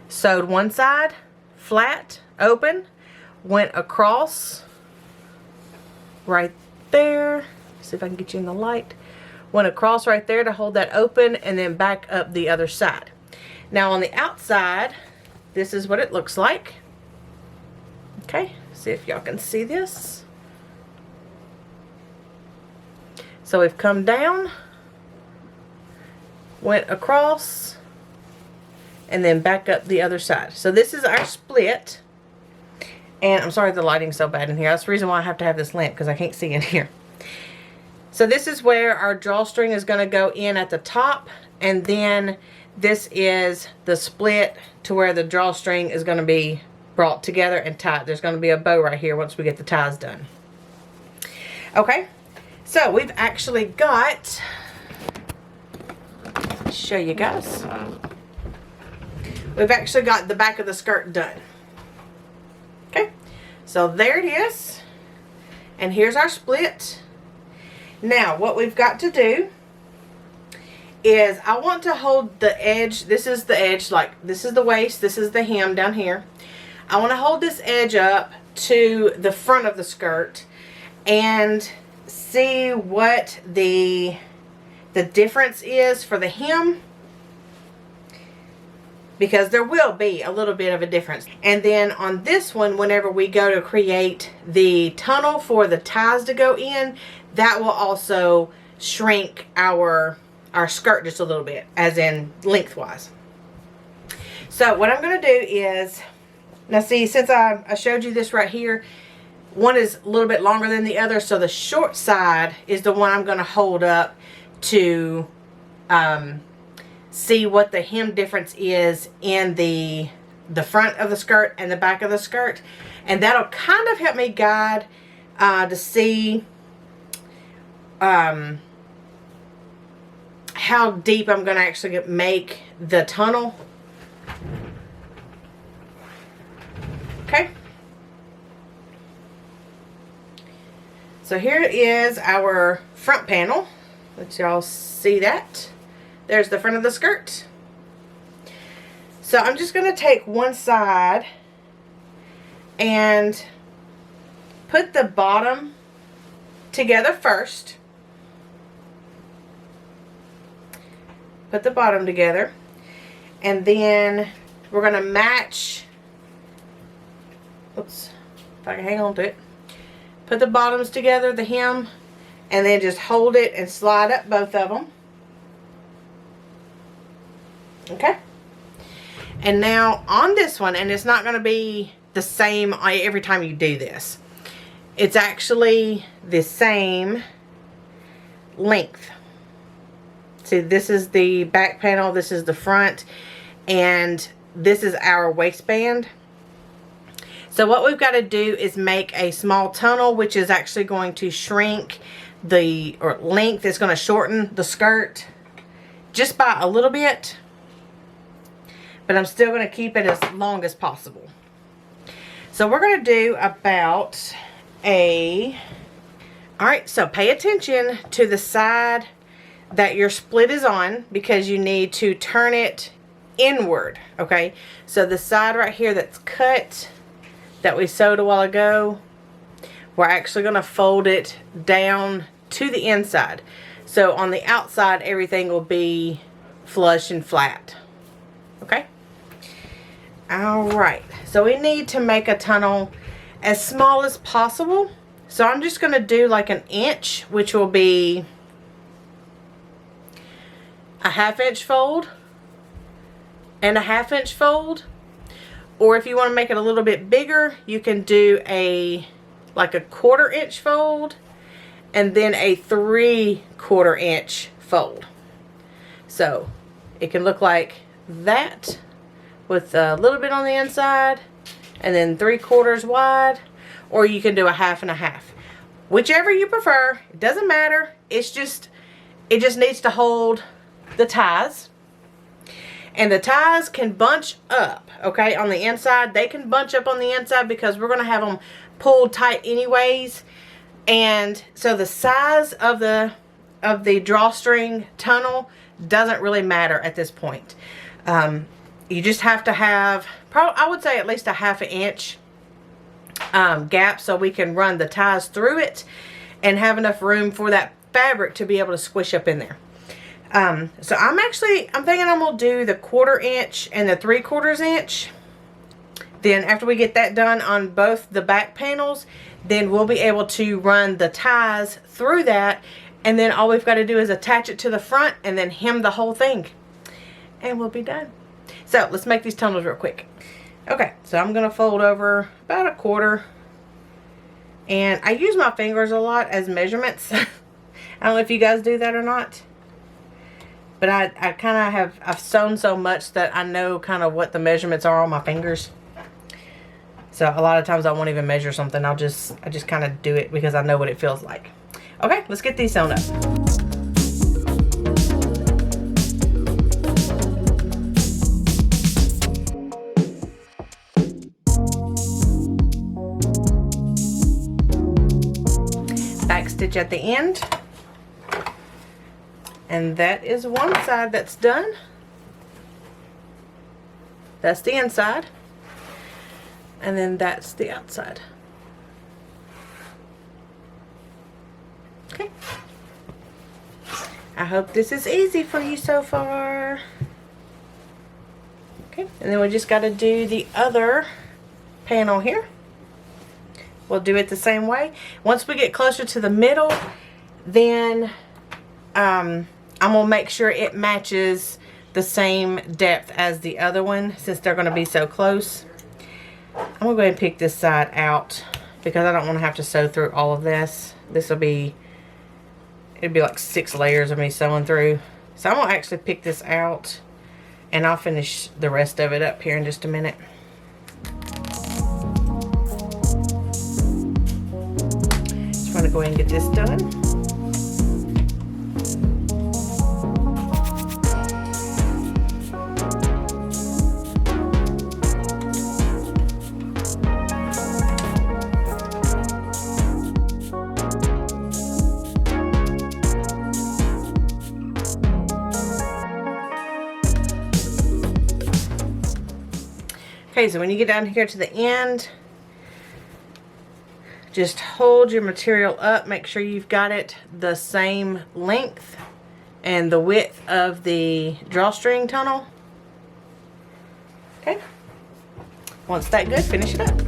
sewed one side flat open, went across right there. See if I can get you in the light. Went across right there to hold that open, and then back up the other side. Now on the outside, this is what it looks like. Okay, see if y'all can see this. So we've come down, went across, and then back up the other side. So this is our split. And I'm sorry the lighting's so bad in here. That's the reason why I have to have this lamp, because I can't see in here. So this is where our drawstring is going to go in at the top, and then this is the split to where the drawstring is going to be brought together and tied. There's going to be a bow right here once we get the ties done. Okay, so we've actually got, let's show you guys. We've actually got the back of the skirt done. Okay, so there it is, and here's our split. Now what we've got to do is I want to hold the edge. This is the edge, like this is the waist, this is the hem down here. I want to hold this edge up to the front of the skirt and see what the difference is for the hem, because there will be a little bit of a difference. And then on this one, whenever we go to create the tunnel for the ties to go in, that will also shrink our skirt just a little bit, as in lengthwise. So what I'm going to do is, now see, since I showed you this right here, one is a little bit longer than the other, so the short side is the one I'm going to hold up to see what the hem difference is in the front of the skirt and the back of the skirt. And that'll kind of help me guide to see how deep I'm going to actually make the tunnel. Okay. So here is our front panel. Let y'all see that. There's the front of the skirt. So I'm just going to take one side and put the bottom together first. Put the bottom together, and then we're going to match, oops, if I can hang on to it. Put the bottoms together, the hem, and then just hold it and slide up both of them. Okay. And now on this one, and it's not going to be the same every time you do this. It's actually the same length. See, this is the back panel, this is the front, and this is our waistband. So what we've got to do is make a small tunnel, which is actually going to shrink or length. It's going to shorten the skirt just by a little bit, but I'm still going to keep it as long as possible. So we're going to do about alright, so pay attention to the side that your split is on, because you need to turn it inward. Okay, so the side right here that's cut, that we sewed a while ago, we're actually going to fold it down to the inside. So on the outside, everything will be flush and flat. Okay, alright, so we need to make a tunnel as small as possible. So I'm just going to do like an inch, which will be a 1/2 inch fold and a 1/2 inch fold. Or if you want to make it a little bit bigger, you can do like a 1/4 inch fold and then a 3/4 inch fold. So it can look like that with a little bit on the inside and then 3/4 wide, or you can do a 1/2 and a 1/2. whichever you prefer. It doesn't matter. It just needs to hold the ties. And the ties can bunch up, okay, on the inside. They can bunch up on the inside because we're going to have them pulled tight anyways. And so the size of the drawstring tunnel doesn't really matter at this point. You just have to have, I would say, at least a 1/2 inch gap so we can run the ties through it and have enough room for that fabric to be able to squish up in there. So I'm thinking I'm going to do the 1/4 inch and the 3/4 inch. Then after we get that done on both the back panels, then we'll be able to run the ties through that. And then all we've got to do is attach it to the front and then hem the whole thing. And we'll be done. So let's make these tunnels real quick. Okay, so I'm going to fold over about 1/4. And I use my fingers a lot as measurements. I don't know if you guys do that or not. But I kind of I've sewn so much that I know kind of what the measurements are on my fingers. So a lot of times I won't even measure something. I just kind of do it because I know what it feels like. Okay, let's get these sewn up. Back stitch at the end. And that is one side that's done. That's the inside. And then that's the outside. Okay. I hope this is easy for you so far. Okay, and then we just got to do the other panel here. We'll do it the same way. Once we get closer to the middle, then I'm going to make sure it matches the same depth as the other one, since they're going to be so close. I'm going to go ahead and pick this side out because I don't want to have to sew through all of this. It'll be like 6 layers of me sewing through. So I'm going to actually pick this out and I'll finish the rest of it up here in just a minute. Just want to go ahead and get this done. Okay, so when you get down here to the end, just hold your material up. Make sure you've got it the same length and the width of the drawstring tunnel. Okay. Once that's good, finish it up.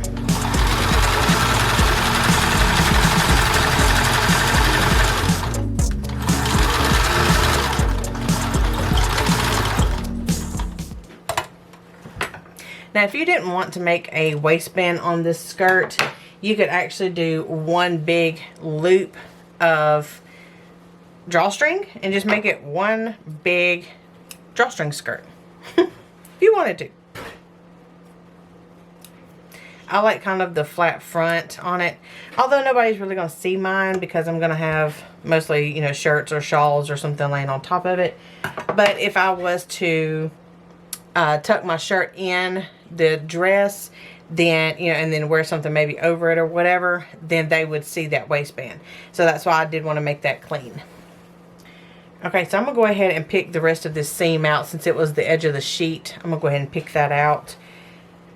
Now, if you didn't want to make a waistband on this skirt, you could actually do one big loop of drawstring and just make it one big drawstring skirt. If you wanted to. I like kind of the flat front on it. Although nobody's really going to see mine because I'm going to have mostly, you know, shirts or shawls or something laying on top of it. But if I was to tuck my shirt in the dress, then, you know, and then wear something maybe over it or whatever, then they would see that waistband. So that's why I did want to make that clean. Okay, so I'm going to go ahead and pick the rest of this seam out since it was the edge of the sheet. I'm going to go ahead and pick that out.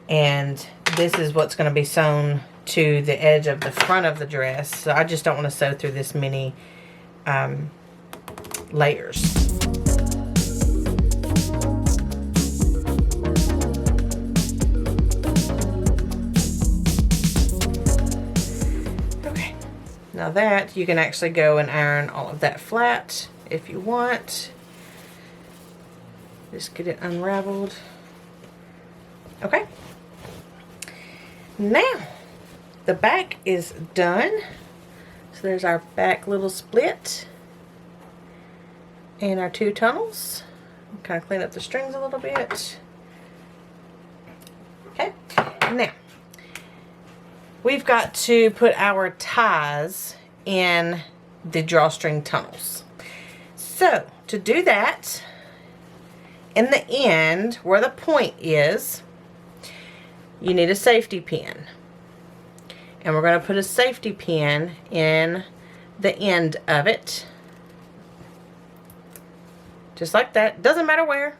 And this is what's going to be sewn to the edge of the front of the dress. So I just don't want to sew through this many layers. Now that, you can actually go and iron all of that flat if you want. Just get it unraveled. Okay. Now, the back is done. So there's our back little split. And our 2 tunnels. Kind of clean up the strings a little bit. Okay. Now, we've got to put our ties in the drawstring tunnels. So to do that, in the end where the point is, you need a safety pin. And we're going to put a safety pin in the end of it. Just like that. Doesn't matter where.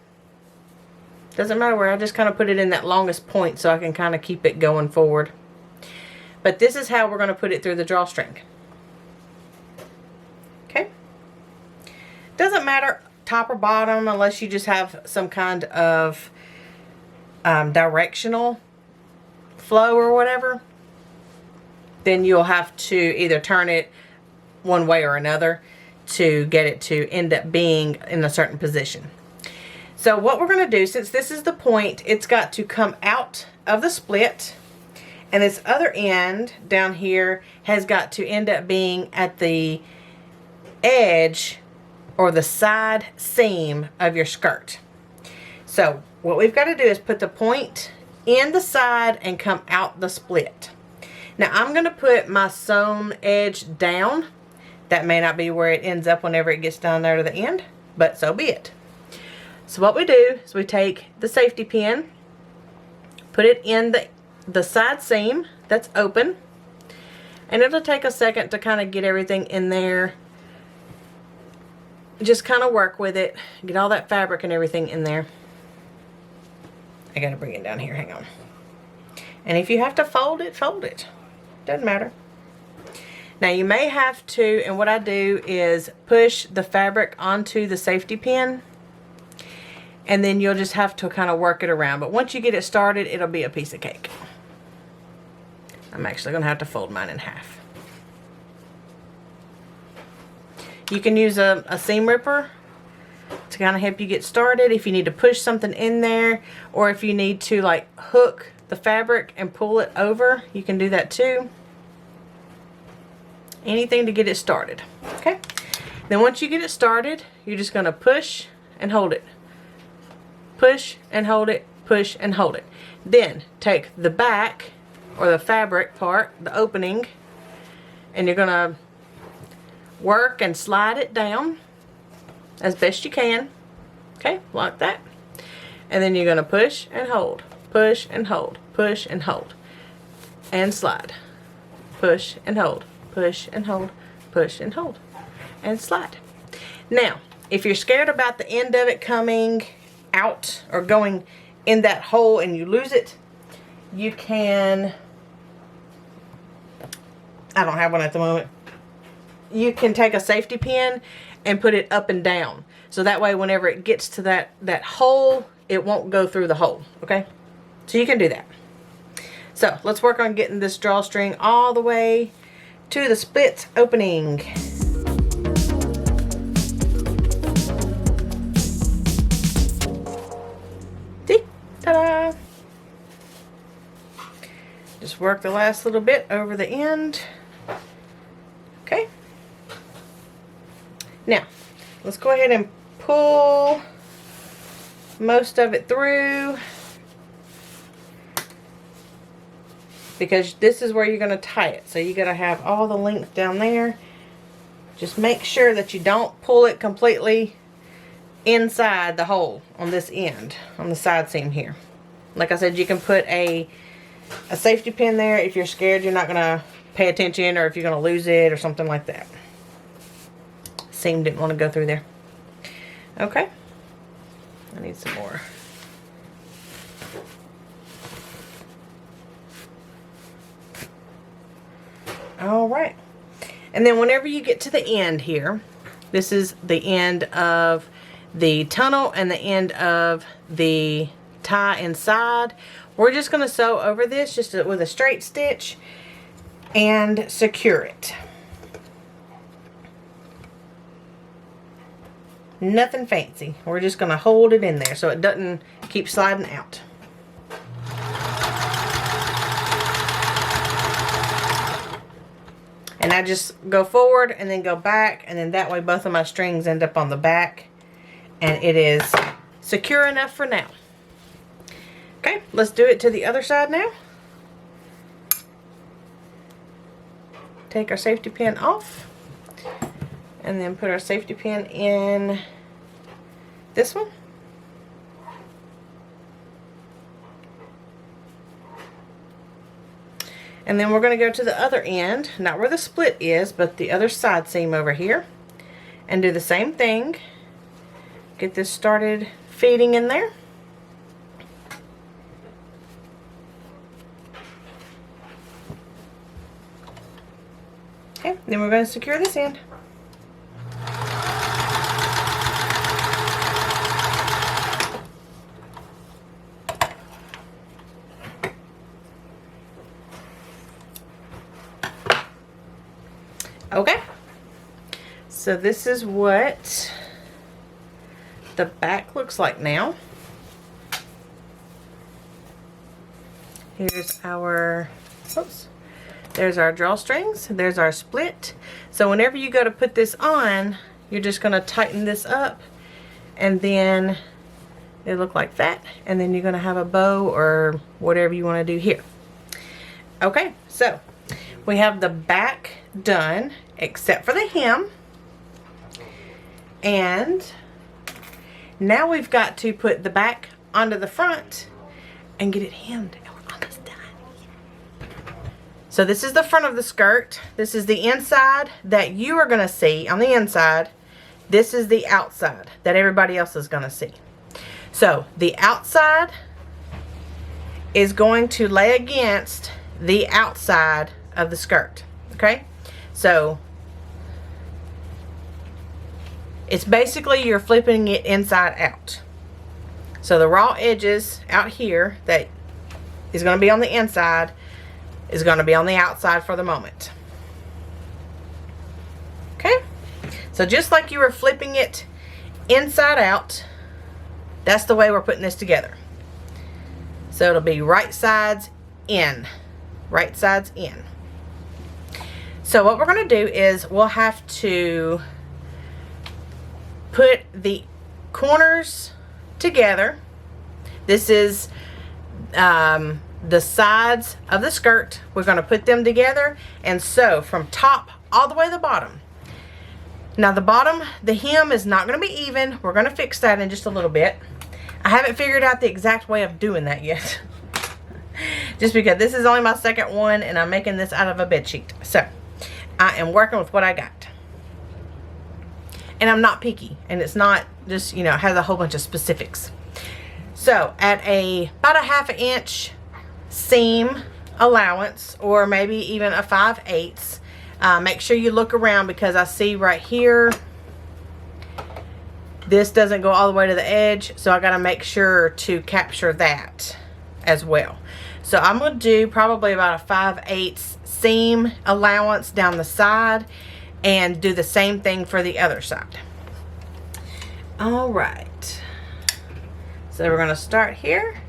Doesn't matter where. I just kind of put it in that longest point so I can kind of keep it going forward. But this is how we're going to put it through the drawstring. Okay. Doesn't matter top or bottom unless you just have some kind of directional flow or whatever. Then you'll have to either turn it one way or another to get it to end up being in a certain position. So what we're going to do, since this is the point, it's got to come out of the split, and this other end down here has got to end up being at the edge or the side seam of your skirt. So what we've got to do is put the point in the side and come out the split. Now I'm going to put my sewn edge down. That may not be where it ends up whenever it gets down there to the end, but so be it. So what we do is we take the safety pin, put it in the side seam that's open, and it'll take a second to kind of get everything in there. Just kind of work with it, get all that fabric and everything in there. I gotta bring it down here, hang on. And if you have to fold it, doesn't matter. Now you may have to, and what I do is push the fabric onto the safety pin, and then you'll just have to kind of work it around. But once you get it started, it'll be a piece of cake. I'm actually going to have to fold mine in half. You can use a seam ripper to kind of help you get started if you need to push something in there, or if you need to like hook the fabric and pull it over, you can do that too. Anything to get it started. Okay, then once you get it started, you're just going to push and hold it, push and hold it, push and hold it. Then take the back or the fabric part, the opening, and you're going to work and slide it down as best you can. Okay, like that. And then you're going to push and hold, push and hold, push and hold, and slide, push and hold, push and hold, push and hold, and slide. Now, if you're scared about the end of it coming out or going in that hole and you lose it, you can, I don't have one at the moment, you can take a safety pin and put it up and down. So that way whenever it gets to that hole, it won't go through the hole, okay? So you can do that. So let's work on getting this drawstring all the way to the split opening. See? Ta-da! Just work the last little bit over the end. Okay. Now, let's go ahead and pull most of it through, because this is where you're going to tie it. So you got to have all the length down there. Just make sure that you don't pull it completely inside the hole on this end, on the side seam here. Like I said, you can put a safety pin there if you're scared you're not going to pay attention, or if you're going to lose it or something like that. Seam didn't want to go through there. Okay. I need some more. Alright. And then whenever you get to the end here, this is the end of the tunnel and the end of the tie inside. We're just going to sew over this just with a straight stitch and secure it. Nothing fancy. We're just going to hold it in there so it doesn't keep sliding out. And I just go forward and then go back, and then that way both of my strings end up on the back, and it is secure enough for now. Okay, let's do it to the other side now. take our safety pin off and then put our safety pin in this one. And then we're going to go to the other end, not where the split is, but the other side seam over here, and do the same thing. Get this started feeding in there. Okay, then we're going to secure this end. Okay, so this is what the back looks like now. Here's our, oops, there's our drawstrings, there's our split. So whenever you go to put this on, you're just going to tighten this up, and then it'll look like that, and then you're going to have a bow or whatever you want to do here. Okay, so we have the back done except for the hem, and now we've got to put the back onto the front and get it hemmed, and we're almost done. So this is the front of the skirt. This is the inside that you are going to see on the inside. This is the outside that everybody else is going to see. So the outside is going to lay against the outside of the skirt. Okay, so it's basically you're flipping it inside out. So the raw edges out here that is going to be on the inside is going to be on the outside for the moment. Okay, so just like you were flipping it inside out, that's the way we're putting this together. So it'll be right sides in, right sides in. So what we're going to do is we'll have to put the corners together. This is the sides of the skirt. We're going to put them together and sew from top all the way to the bottom. Now the bottom, the hem is not going to be even. We're going to fix that in just a little bit. I haven't figured out the exact way of doing that yet. Just because this is only my second one and I'm making this out of a bed sheet. So I am working with what I got. And I'm not picky. And it's not just, you know, it has a whole bunch of specifics. So at about a 1/2 inch seam allowance, or maybe even a 5/8, make sure you look around, because I see right here this doesn't go all the way to the edge, so I got to make sure to capture that as well. So I'm going to do probably about a 5/8 seam allowance down the side and do the same thing for the other side. All right, so we're going to start here,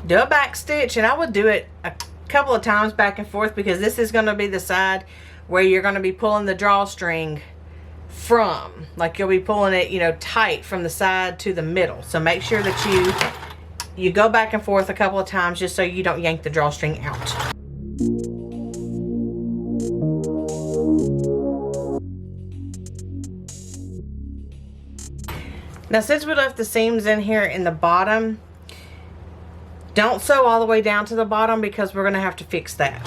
do a back stitch, and I would do it a couple of times back and forth, because this is going to be the side where you're going to be pulling the drawstring from. Like you'll be pulling it, you know, tight from the side to the middle. So make sure that you go back and forth a couple of times just so you don't yank the drawstring out. Now since we left the seams in here in the bottom, don't sew all the way down to the bottom, because we're going to have to fix that.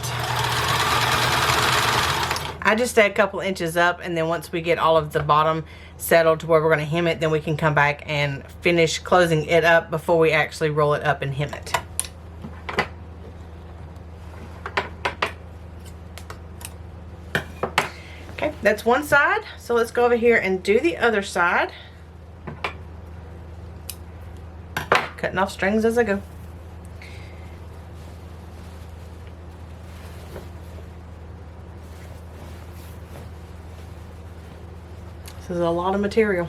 I just stay a couple inches up, and then once we get all of the bottom settled to where we're going to hem it, then we can come back and finish closing it up before we actually roll it up and hem it. Okay, that's one side. So let's go over here and do the other side. Cutting off strings as I go. This is a lot of material.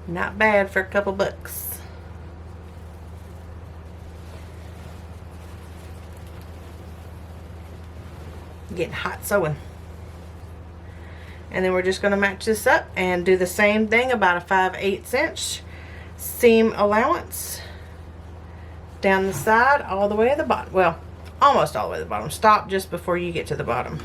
Not bad for a couple bucks. Getting hot sewing. And then we're just going to match this up and do the same thing, about a 5/8 inch seam allowance down the side all the way to the bottom. Well, almost all the way to the bottom. Stop just before you get to the bottom.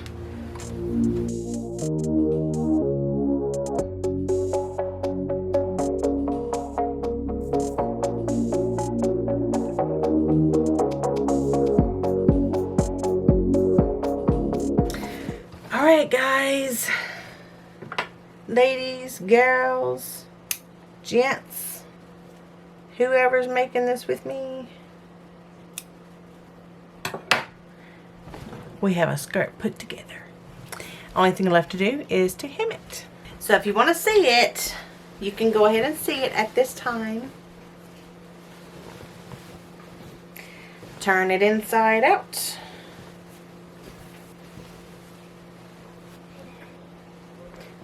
Alright guys, ladies, girls, gents, whoever's making this with me, we have a skirt put together. Only thing left to do is to hem it. So if you want to see it, you can go ahead and see it at this time. Turn it inside out.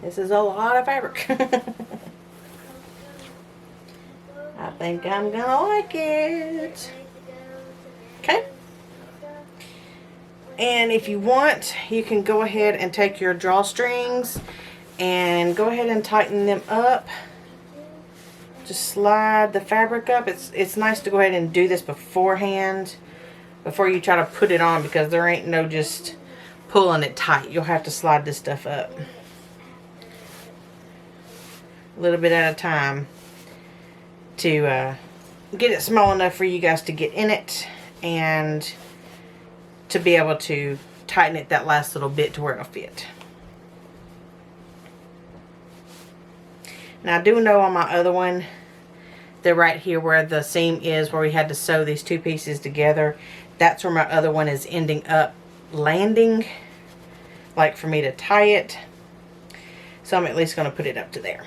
This is a lot of fabric. I think I'm gonna like it. Okay. And if you want, you can go ahead and take your drawstrings and go ahead and tighten them up. Just slide the fabric up. It's nice to go ahead and do this beforehand, before you try to put it on, because there ain't no just pulling it tight. You'll have to slide this stuff up a little bit at a time to get it small enough for you guys to get in it and to be able to tighten it that last little bit to where it'll fit. Now I do know on my other one, they're right here where the seam is, where we had to sew these two pieces together. That's where my other one is ending up landing, like for me to tie it. So I'm at least going to put it up to there.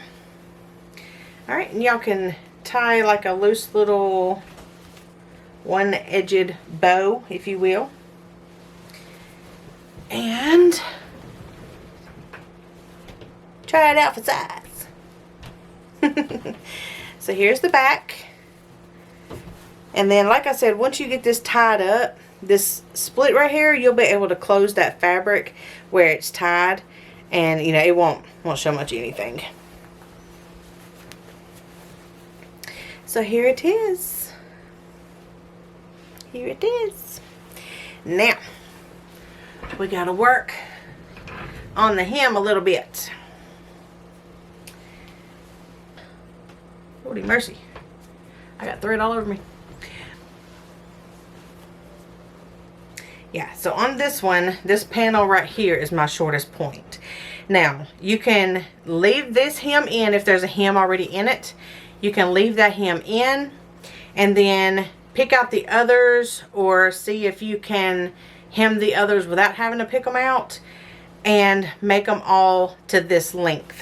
Alright, and y'all can tie like a loose little one-edged bow, if you will. And try it out for size. So here's the back. And then, like I said, once you get this tied up, this split right here, you'll be able to close that fabric where it's tied. And, you know, it won't show much anything. So here it is. Here it is. Now, we got to work on the hem a little bit. Lordy mercy. I got thread all over me. Yeah, so on this one, this panel right here is my shortest point. Now, you can leave this hem in if there's a hem already in it. You can leave that hem in and then pick out the others, or see if you can hem the others without having to pick them out, and make them all to this length.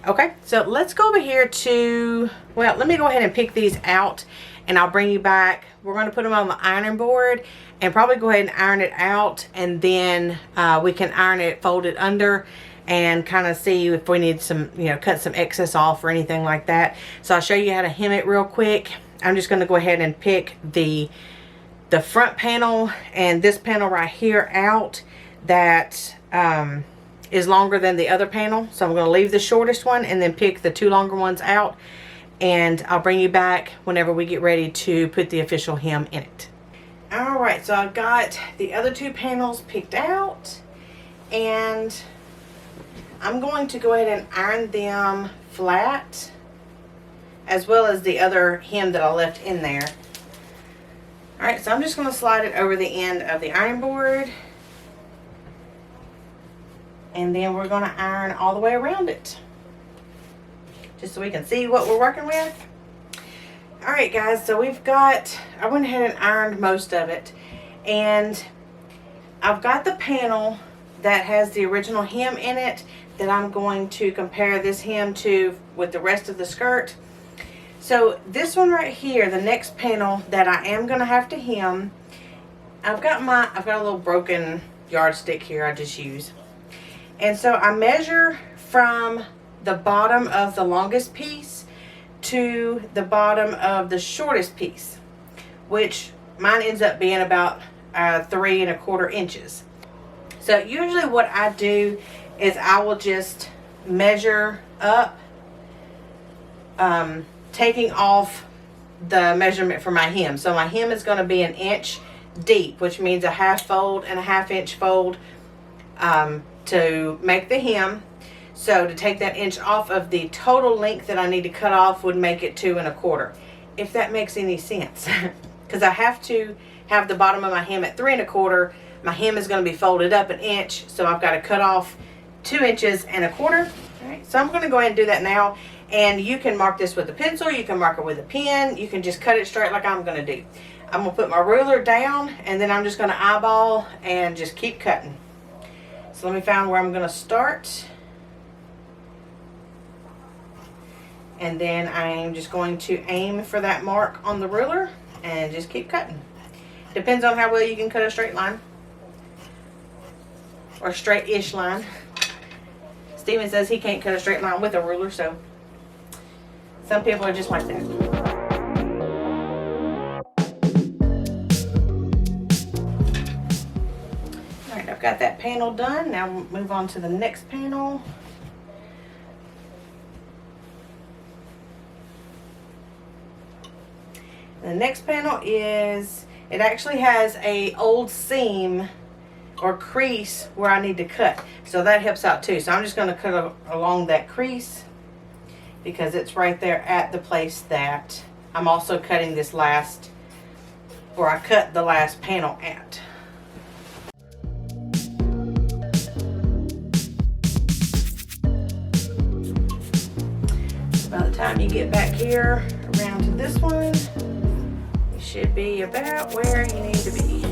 Okay, so let's go over here to, well, let me go ahead and pick these out and I'll bring you back. We're going to put them on the ironing board and probably go ahead and iron it out, and then we can iron it, fold it under, and kind of see if we need some, you know, cut some excess off or anything like that. So I'll show you how to hem it real quick. I'm just going to go ahead and pick the front panel and this panel right here out that is longer than the other panel. So I'm going to leave the shortest one and then pick the two longer ones out, and I'll bring you back whenever we get ready to put the official hem in it. Alright, so I've got the other two panels picked out, and I'm going to go ahead and iron them flat, as well as the other hem that I left in there. Alright, so I'm just going to slide it over the end of the iron board, and then we're going to iron all the way around it, just so we can see what we're working with. Alright guys, so we've got, I went ahead and ironed most of it, and I've got the panel that has the original hem in it that I'm going to compare this hem to with the rest of the skirt. So this one right here, the next panel that I am going to have to hem, I've got a little broken yardstick here I just use. And so I measure from the bottom of the longest piece to the bottom of the shortest piece, which mine ends up being about 3 1/4 inches. So usually what I do is I will just measure up, taking off the measurement for my hem. So my hem is going to be 1 inch deep, which means a half fold and a 1/2 inch fold to make the hem. So to take that inch off of the total length that I need to cut off would make it 2 1/4, if that makes any sense. Because I have to have the bottom of my hem at 3 1/4. My hem is going to be folded up 1 inch, so I've got to cut off 2 inches and 1/4. All right, so I'm going to go ahead and do that now. And you can mark this with a pencil, you can mark it with a pen, you can just cut it straight like I'm going to do. I'm going to put my ruler down, and then I'm just going to eyeball and just keep cutting. So let me find where I'm going to start. And then I'm just going to aim for that mark on the ruler and just keep cutting. Depends on how well you can cut a straight line. Or straight-ish line. Steven says he can't cut a straight line with a ruler, so some people are just like that. Alright, I've got that panel done. Now we'll move on to the next panel. The next panel is, it actually has a old seam or crease where I need to cut. So that helps out too. So I'm just going to cut along that crease, because it's right there at the place that I'm also cutting this last, or I cut the last panel at. By the time you get back here around to this one, you should be about where you need to be.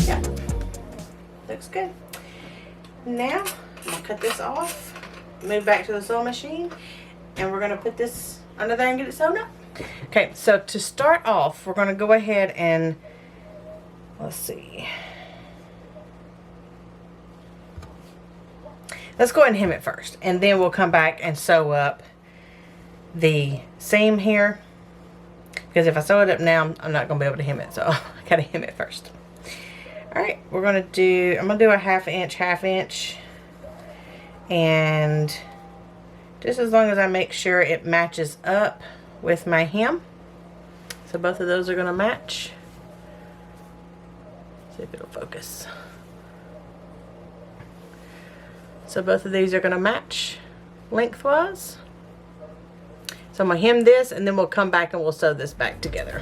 Yeah, looks good. Now I'm gonna cut this off, move back to the sewing machine, and we're gonna put this under there and get it sewn up. Okay, so to start off, we're gonna go ahead and, let's see. Let's go ahead and hem it first, and then we'll come back and sew up the seam here. Because if I sew it up now, I'm not gonna be able to hem it, so I gotta hem it first. Alright, I'm gonna do a 1/2 inch, 1/2 inch. And just as long as I make sure it matches up with my hem. So both of those are going to match. See if it'll focus. So both of these are going to match lengthwise. So I'm going to hem this, and then we'll come back and we'll sew this back together.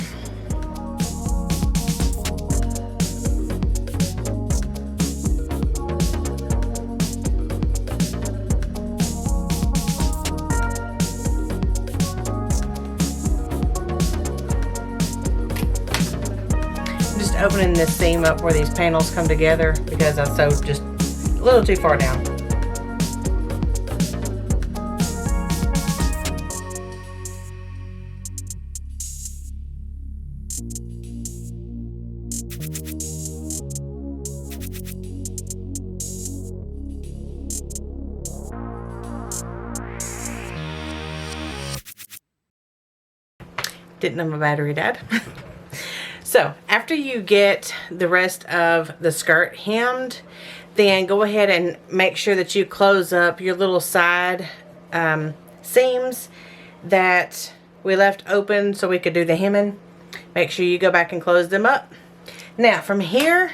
Opening this seam up where these panels come together because I sewed just a little too far down. Didn't know my battery died. So after you get the rest of the skirt hemmed, then go ahead and make sure that you close up your little side seams that we left open so we could do the hemming. Make sure you go back and close them up. Now from here,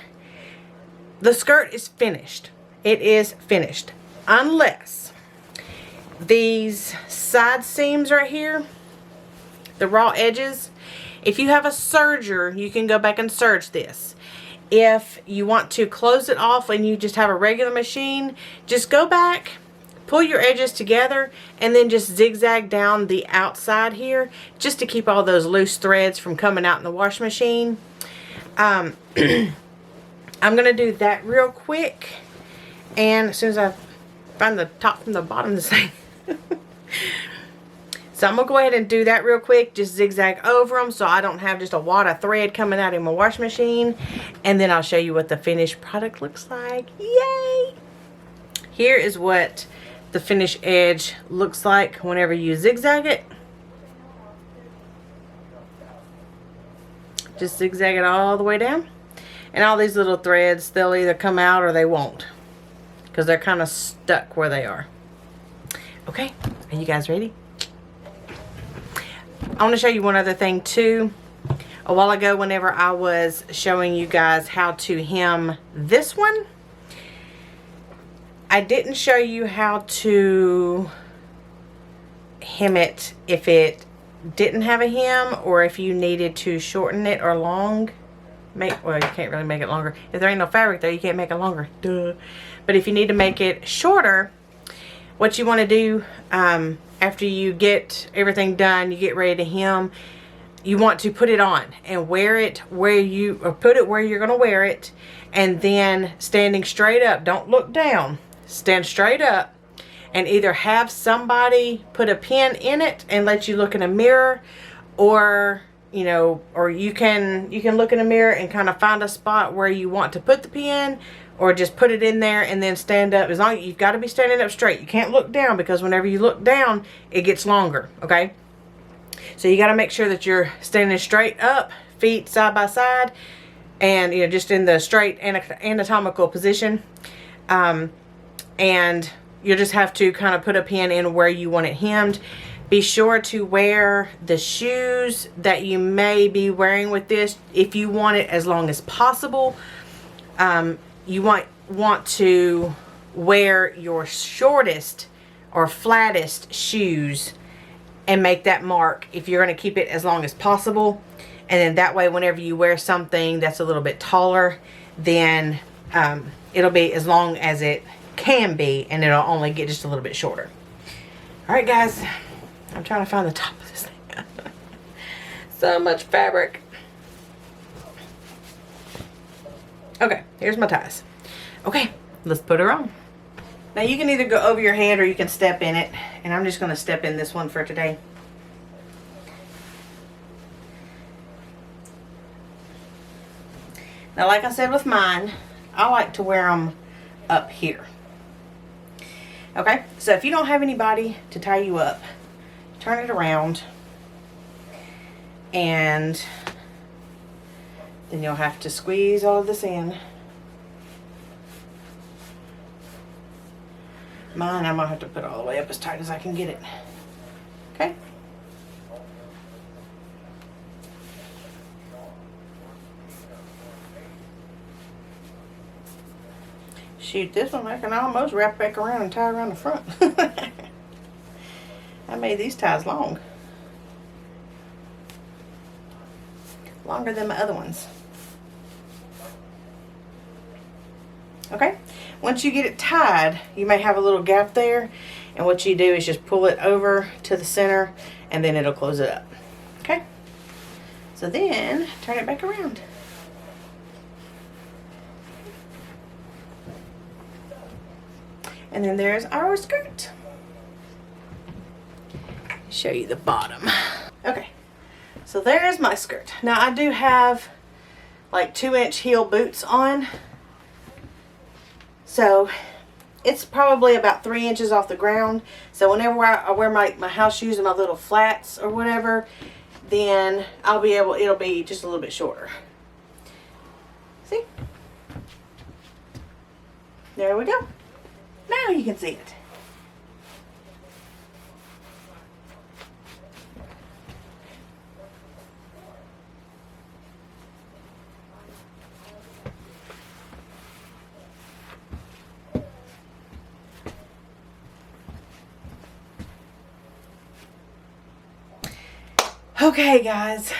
the skirt is finished. It is finished. Unless these side seams right here, the raw edges, if you have a serger, you can go back and serge this. If you want to close it off and you just have a regular machine, just go back, pull your edges together, and then just zigzag down the outside here just to keep all those loose threads from coming out in the wash machine. I'm going to do that real quick, and as soon as I find the top from the bottom of this thing. So I'm going to go ahead and do that real quick. Just zigzag over them so I don't have just a wad of thread coming out in my wash machine. And then I'll show you what the finished product looks like. Yay! Here is what the finished edge looks like whenever you zigzag it. Just zigzag it all the way down. And all these little threads, they'll either come out or they won't, because they're kind of stuck where they are. Okay, are you guys ready? I want to show you one other thing too. A while ago, whenever I was showing you guys how to hem this one, I didn't show you how to hem it if it didn't have a hem, or if you needed to shorten it or well, you can't really make it longer. If there ain't no fabric there, you can't make it longer. Duh. But if you need to make it shorter, what you want to do after you get everything done, you get ready to hem, you want to put it on and wear it where you, or put it where you're going to wear it, and then standing straight up. Don't look down. Stand straight up, and either have somebody put a pin in it and let you look in a mirror, or you know, or you can look in a mirror and kind of find a spot where you want to put the pin, or just put it in there and then stand up. As long as you've got to be standing up straight. You can't look down, because whenever you look down, it gets longer. Okay, so you got to make sure that you're standing straight up, feet side by side, and you know, just in the straight anatomical position. And you'll just have to kind of put a pin in where you want it hemmed. Be sure to wear the shoes that you may be wearing with this. If you want it as long as possible, you want to wear your shortest or flattest shoes and make that mark if you're going to keep it as long as possible. And then that way, whenever you wear something that's a little bit taller, then it'll be as long as it can be, and it'll only get just a little bit shorter. All right, guys, I'm trying to find the top of this thing. So much fabric. Okay, here's my ties. Okay, let's put her on. Now you can either go over your head or you can step in it, and I'm just going to step in this one for today. Now, like I said with mine, I like to wear them up here. Okay, so if you don't have anybody to tie you up, turn it around, and then you'll have to squeeze all of this in. Mine, I'm gonna have to put all the way up as tight as I can get it. Okay. Shoot, this one I can almost wrap back around and tie around the front. I made these ties long. Longer than my other ones. Okay, once you get it tied, you may have a little gap there, and what you do is just pull it over to the center, and then it'll close it up. Okay, so then turn it back around. And then there's our skirt. Show you the bottom. Okay, so there's my skirt. Now I do have like 2-inch heel boots on, so it's probably about 3 inches off the ground. So whenever I wear my house shoes and my little flats or whatever, then it'll be just a little bit shorter. See? There we go. Now you can see it. Okay, guys.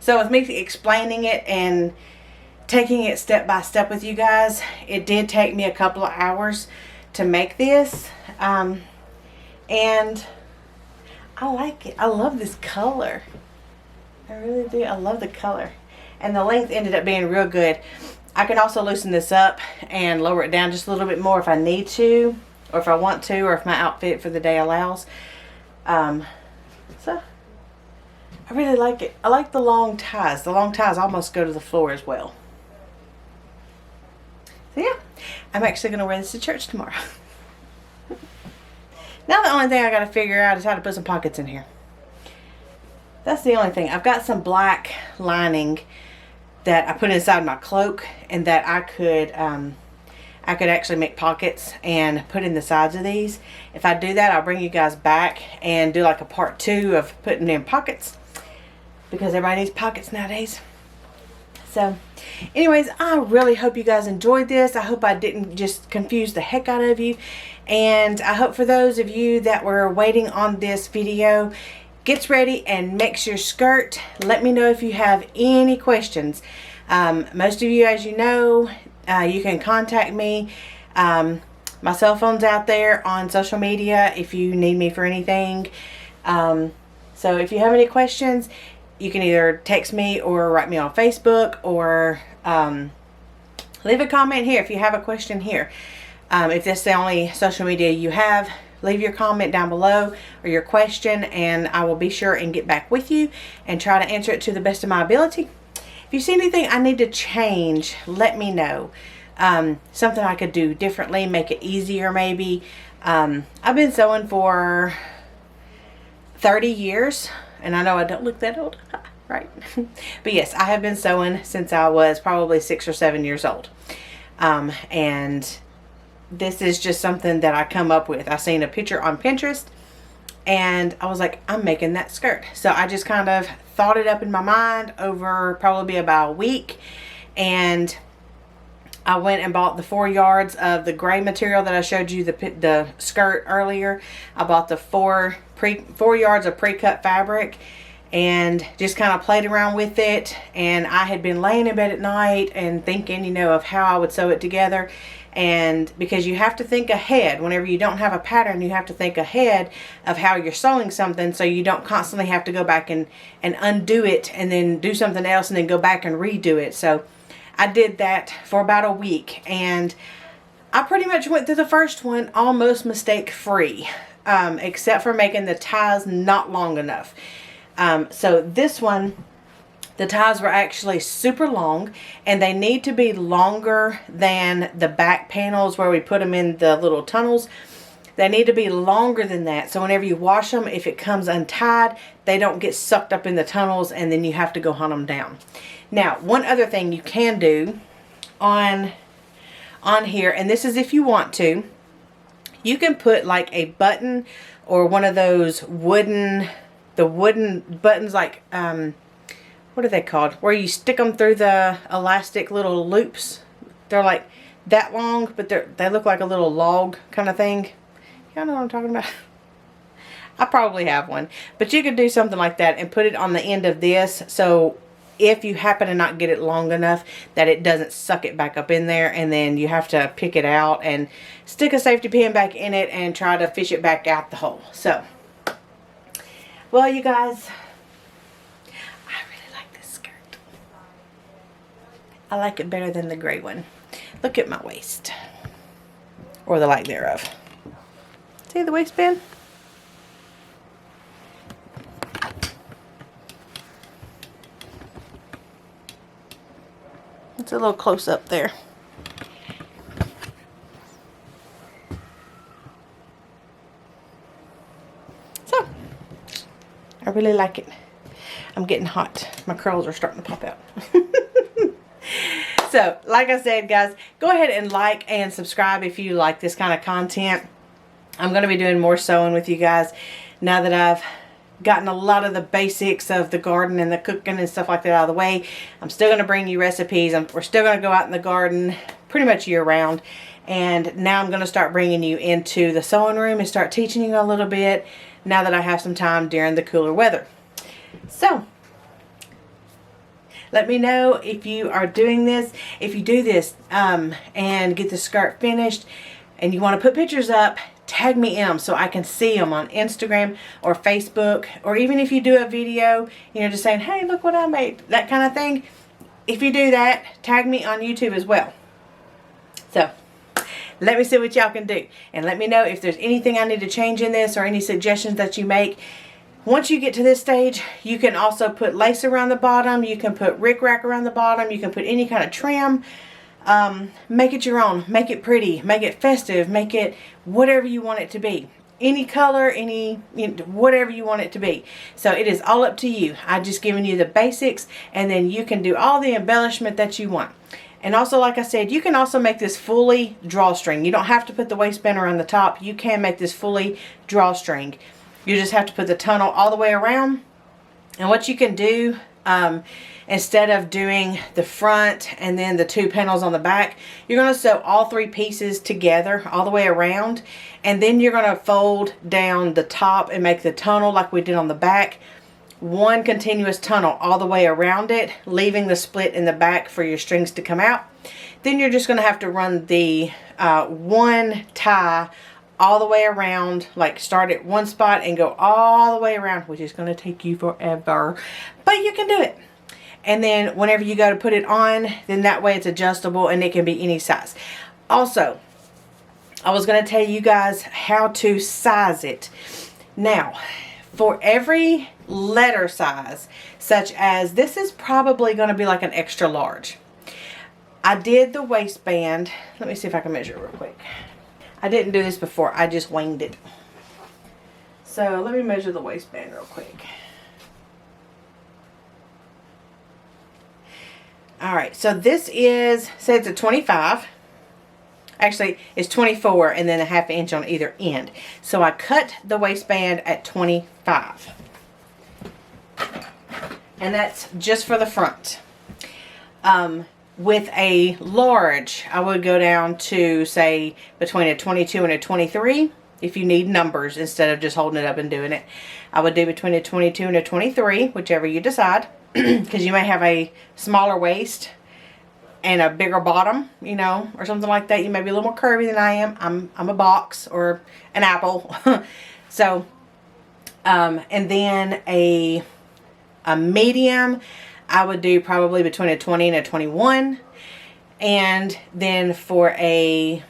So with me explaining it and taking it step by step with you guys, it did take me a couple of hours to make this, and I like it. I love this color. I really do. I love the color, and the length ended up being real good. I can also loosen this up and lower it down just a little bit more if I need to, or if I want to, or if my outfit for the day allows. So I really like it. I like the long ties. The long ties almost go to the floor as well. So yeah, I'm actually going to wear this to church tomorrow. Now the only thing I got to figure out is how to put some pockets in here. That's the only thing. I've got some black lining that I put inside my cloak, and that I I could actually make pockets and put in the sides of these. If I do that, I'll bring you guys back and do like a part 2 of putting in pockets, because everybody needs pockets nowadays. So anyways, I really hope you guys enjoyed this. I hope I didn't just confuse the heck out of you. And I hope for those of you that were waiting on this video, gets ready and makes your skirt. Let me know if you have any questions. Most of you, as you know, you can contact me. My cell phone's out there on social media if you need me for anything. So if you have any questions, you can either text me or write me on Facebook, or leave a comment here if you have a question here. If that's the only social media you have, leave your comment down below or your question, and I will be sure and get back with you and try to answer it to the best of my ability. If you see anything I need to change, let me know. Something I could do differently, make it easier maybe. I've been sewing for 30 years, and I know I don't look that old, right? But yes, I have been sewing since I was probably 6 or 7 years old. And this is just something that I come up with. I seen a picture on Pinterest and I was like, I'm making that skirt. So I just kind of thought it up in my mind over probably about a week, and I went and bought the 4 yards of the gray material that I showed you the skirt earlier. I bought the 4 yards of pre-cut fabric and just kind of played around with it. And I had been laying in bed at night and thinking, you know, of how I would sew it together. And because you have to think ahead, whenever you don't have a pattern, you have to think ahead of how you're sewing something, so you don't constantly have to go back and undo it and then do something else and then go back and redo it. So I did that for about a week, and I pretty much went through the first one almost mistake free, except for making the ties not long enough. So this one, the ties were actually super long, and they need to be longer than the back panels where we put them in the little tunnels. They need to be longer than that, so whenever you wash them, if it comes untied, they don't get sucked up in the tunnels and then you have to go hunt them down. Now, one other thing you can do on here, and this is if you want to, you can put like a button or one of those wooden buttons, like what are they called, where you stick them through the elastic little loops. They're like that long, but they look like a little log kind of thing. Y'all know what I'm talking about? I probably have one, but you could do something like that and put it on the end of this, so if you happen to not get it long enough, that it doesn't suck it back up in there, and then you have to pick it out and stick a safety pin back in it and try to fish it back out the hole. So, well, you guys, I like it better than the gray one. Look at my waist, or the lack thereof. See the waistband? It's a little close up there. So, I really like it. I'm getting hot. My curls are starting to pop out. So, like I said, guys, go ahead and like and subscribe if you like this kind of content. I'm going to be doing more sewing with you guys now that I've gotten a lot of the basics of the garden and the cooking and stuff like that out of the way. I'm still going to bring you recipes. We're still going to go out in the garden pretty much year round. And now I'm going to start bringing you into the sewing room and start teaching you a little bit now that I have some time during the cooler weather. So, let me know if you are doing this. If you do this and get the skirt finished and you want to put pictures up, tag me in them so I can see them on Instagram or Facebook, or even if you do a video, you know, just saying, hey, look what I made, that kind of thing. If you do that, tag me on YouTube as well. So, let me see what y'all can do. And let me know if there's anything I need to change in this or any suggestions that you make. Once you get to this stage, you can also put lace around the bottom. You can put rickrack around the bottom. You can put any kind of trim. Make it your own. Make it pretty. Make it festive. Make it whatever you want it to be. Any color, whatever you want it to be. So it is all up to you. I've just given you the basics, and then you can do all the embellishment that you want. And also, like I said, you can also make this fully drawstring. You don't have to put the waistband around the top. You can make this fully drawstring. You just have to put the tunnel all the way around. And what you can do, instead of doing the front and then the 2 panels on the back, you're going to sew all 3 pieces together all the way around. And then you're going to fold down the top and make the tunnel like we did on the back. One continuous tunnel all the way around it, leaving the split in the back for your strings to come out. Then you're just going to have to run the 1 tie all the way around, like start at one spot and go all the way around, which is going to take you forever, but you can do it. And then whenever you go to put it on, then that way it's adjustable and it can be any size. Also, I was going to tell you guys how to size it. Now, for every letter size, such as this is probably going to be like an extra large. I did the waistband. Let me see if I can measure it real quick. I didn't do this before. I just winged it. So let me measure the waistband real quick. Alright, so this is, say it's a 25. Actually, it's 24 and then a ½ inch on either end. So I cut the waistband at 25. And that's just for the front. With a large, I would go down to, say, between a 22 and a 23. If you need numbers instead of just holding it up and doing it. I would do between a 22 and a 23, whichever you decide. Because you may have a smaller waist and a bigger bottom, you know, or something like that. You may be a little more curvy than I am. I'm a box or an apple. So, and then a medium, I would do probably between a 20 and a 21. And then for a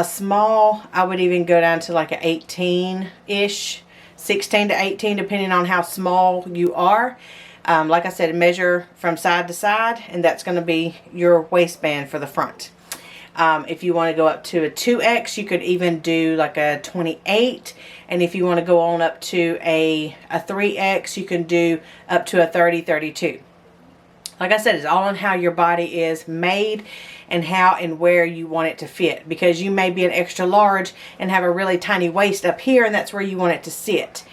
small, I would even go down to like an 18-ish, 16 to 18, depending on how small you are. Like I said, measure from side to side, and that's going to be your waistband for the front. If you want to go up to a 2X, you could even do like a 28. And if you want to go on up to a 3X, you can do up to a 30, 32. Like I said, it's all on how your body is made and how and where you want it to fit. Because you may be an extra large and have a really tiny waist up here, and that's where you want it to sit.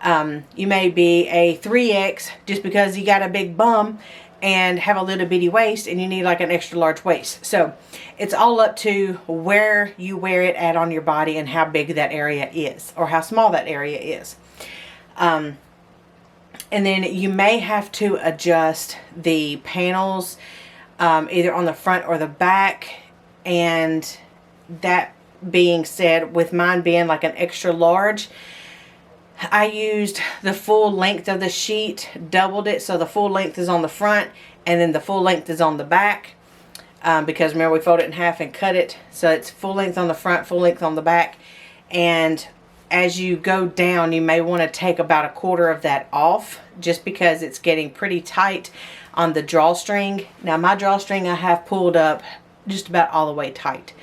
You may be a 3X just because you got a big bum and have a little bitty waist and you need like an extra large waist. So it's all up to where you wear it at on your body and how big that area is or how small that area is. And then you may have to adjust the panels either on the front or the back. And that being said, with mine being like an extra large, I used the full length of the sheet, doubled it, so the full length is on the front and then the full length is on the back. Because remember, we fold it in half and cut it, so it's full length on the front, full length on the back. And as you go down, you may want to take about 1/4 of that off, just because it's getting pretty tight on the drawstring. Now my drawstring I have pulled up just about all the way tight.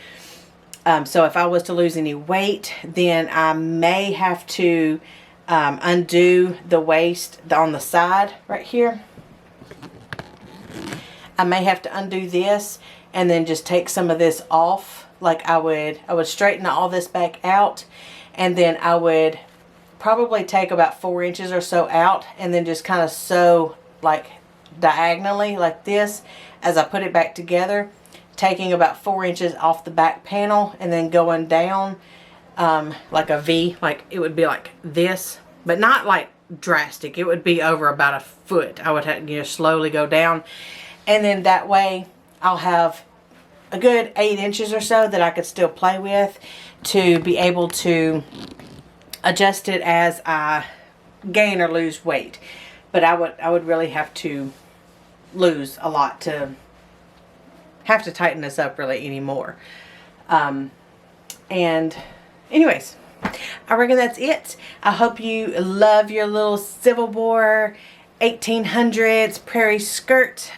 So if I was to lose any weight, then I may have to undo the waist on the side right here. I may have to undo this and then just take some of this off. Like I would straighten all this back out, and then I would probably take about 4 inches or so out and then just kind of sew like diagonally like this as I put it back together, taking about 4 inches off the back panel and then going down like a V. Like it would be like this, but not like drastic. It would be over about 1 foot. I would have to slowly go down, and then that way I'll have a good 8 inches or so that I could still play with to be able to adjust it as I gain or lose weight. But I would really have to lose a lot to have to tighten this up really anymore. And anyways, I reckon that's it. I hope you love your little Civil War 1800s prairie skirt.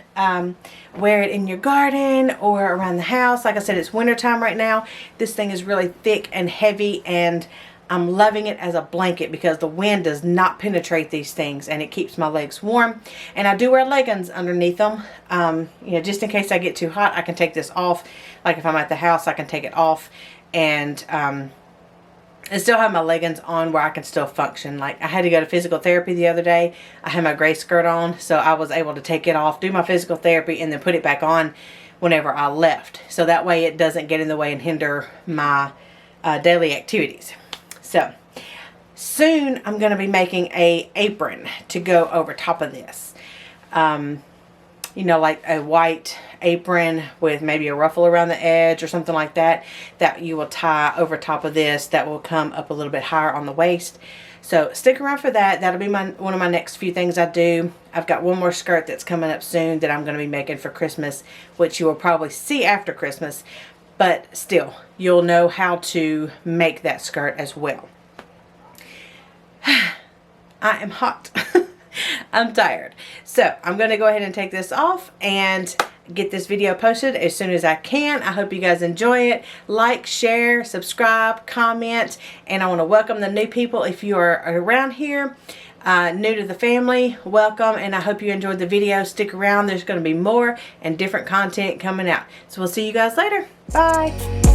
Wear it in your garden or around the house. Like I said, it's winter time right now. This thing is really thick and heavy, and I'm loving it as a blanket because the wind does not penetrate these things and it keeps my legs warm. And I do wear leggings underneath them. You know, just in case I get too hot, I can take this off. Like if I'm at the house, I can take it off and still have my leggings on where I can still function. Like I had to go to physical therapy the other day. I had my gray skirt on, so I was able to take it off, do my physical therapy, and then put it back on whenever I left. So that way it doesn't get in the way and hinder my daily activities. So soon I'm going to be making a apron to go over top of this. You know, like a white apron with maybe a ruffle around the edge or something like that, that you will tie over top of this, that will come up a little bit higher on the waist. So stick around for that. That'll be one of my next few things I do. I've got one more skirt that's coming up soon that I'm going to be making for Christmas, which you will probably see after Christmas, but still, you'll know how to make that skirt as well. I am hot. I'm tired. So I'm going to go ahead and take this off and get this video posted as soon as I can. I hope you guys enjoy it. Like, share, subscribe, comment, and I want to welcome the new people. If you are around here, new to the family, welcome, and I hope you enjoyed the video. Stick around. There's going to be more and different content coming out. So we'll see you guys later. Bye.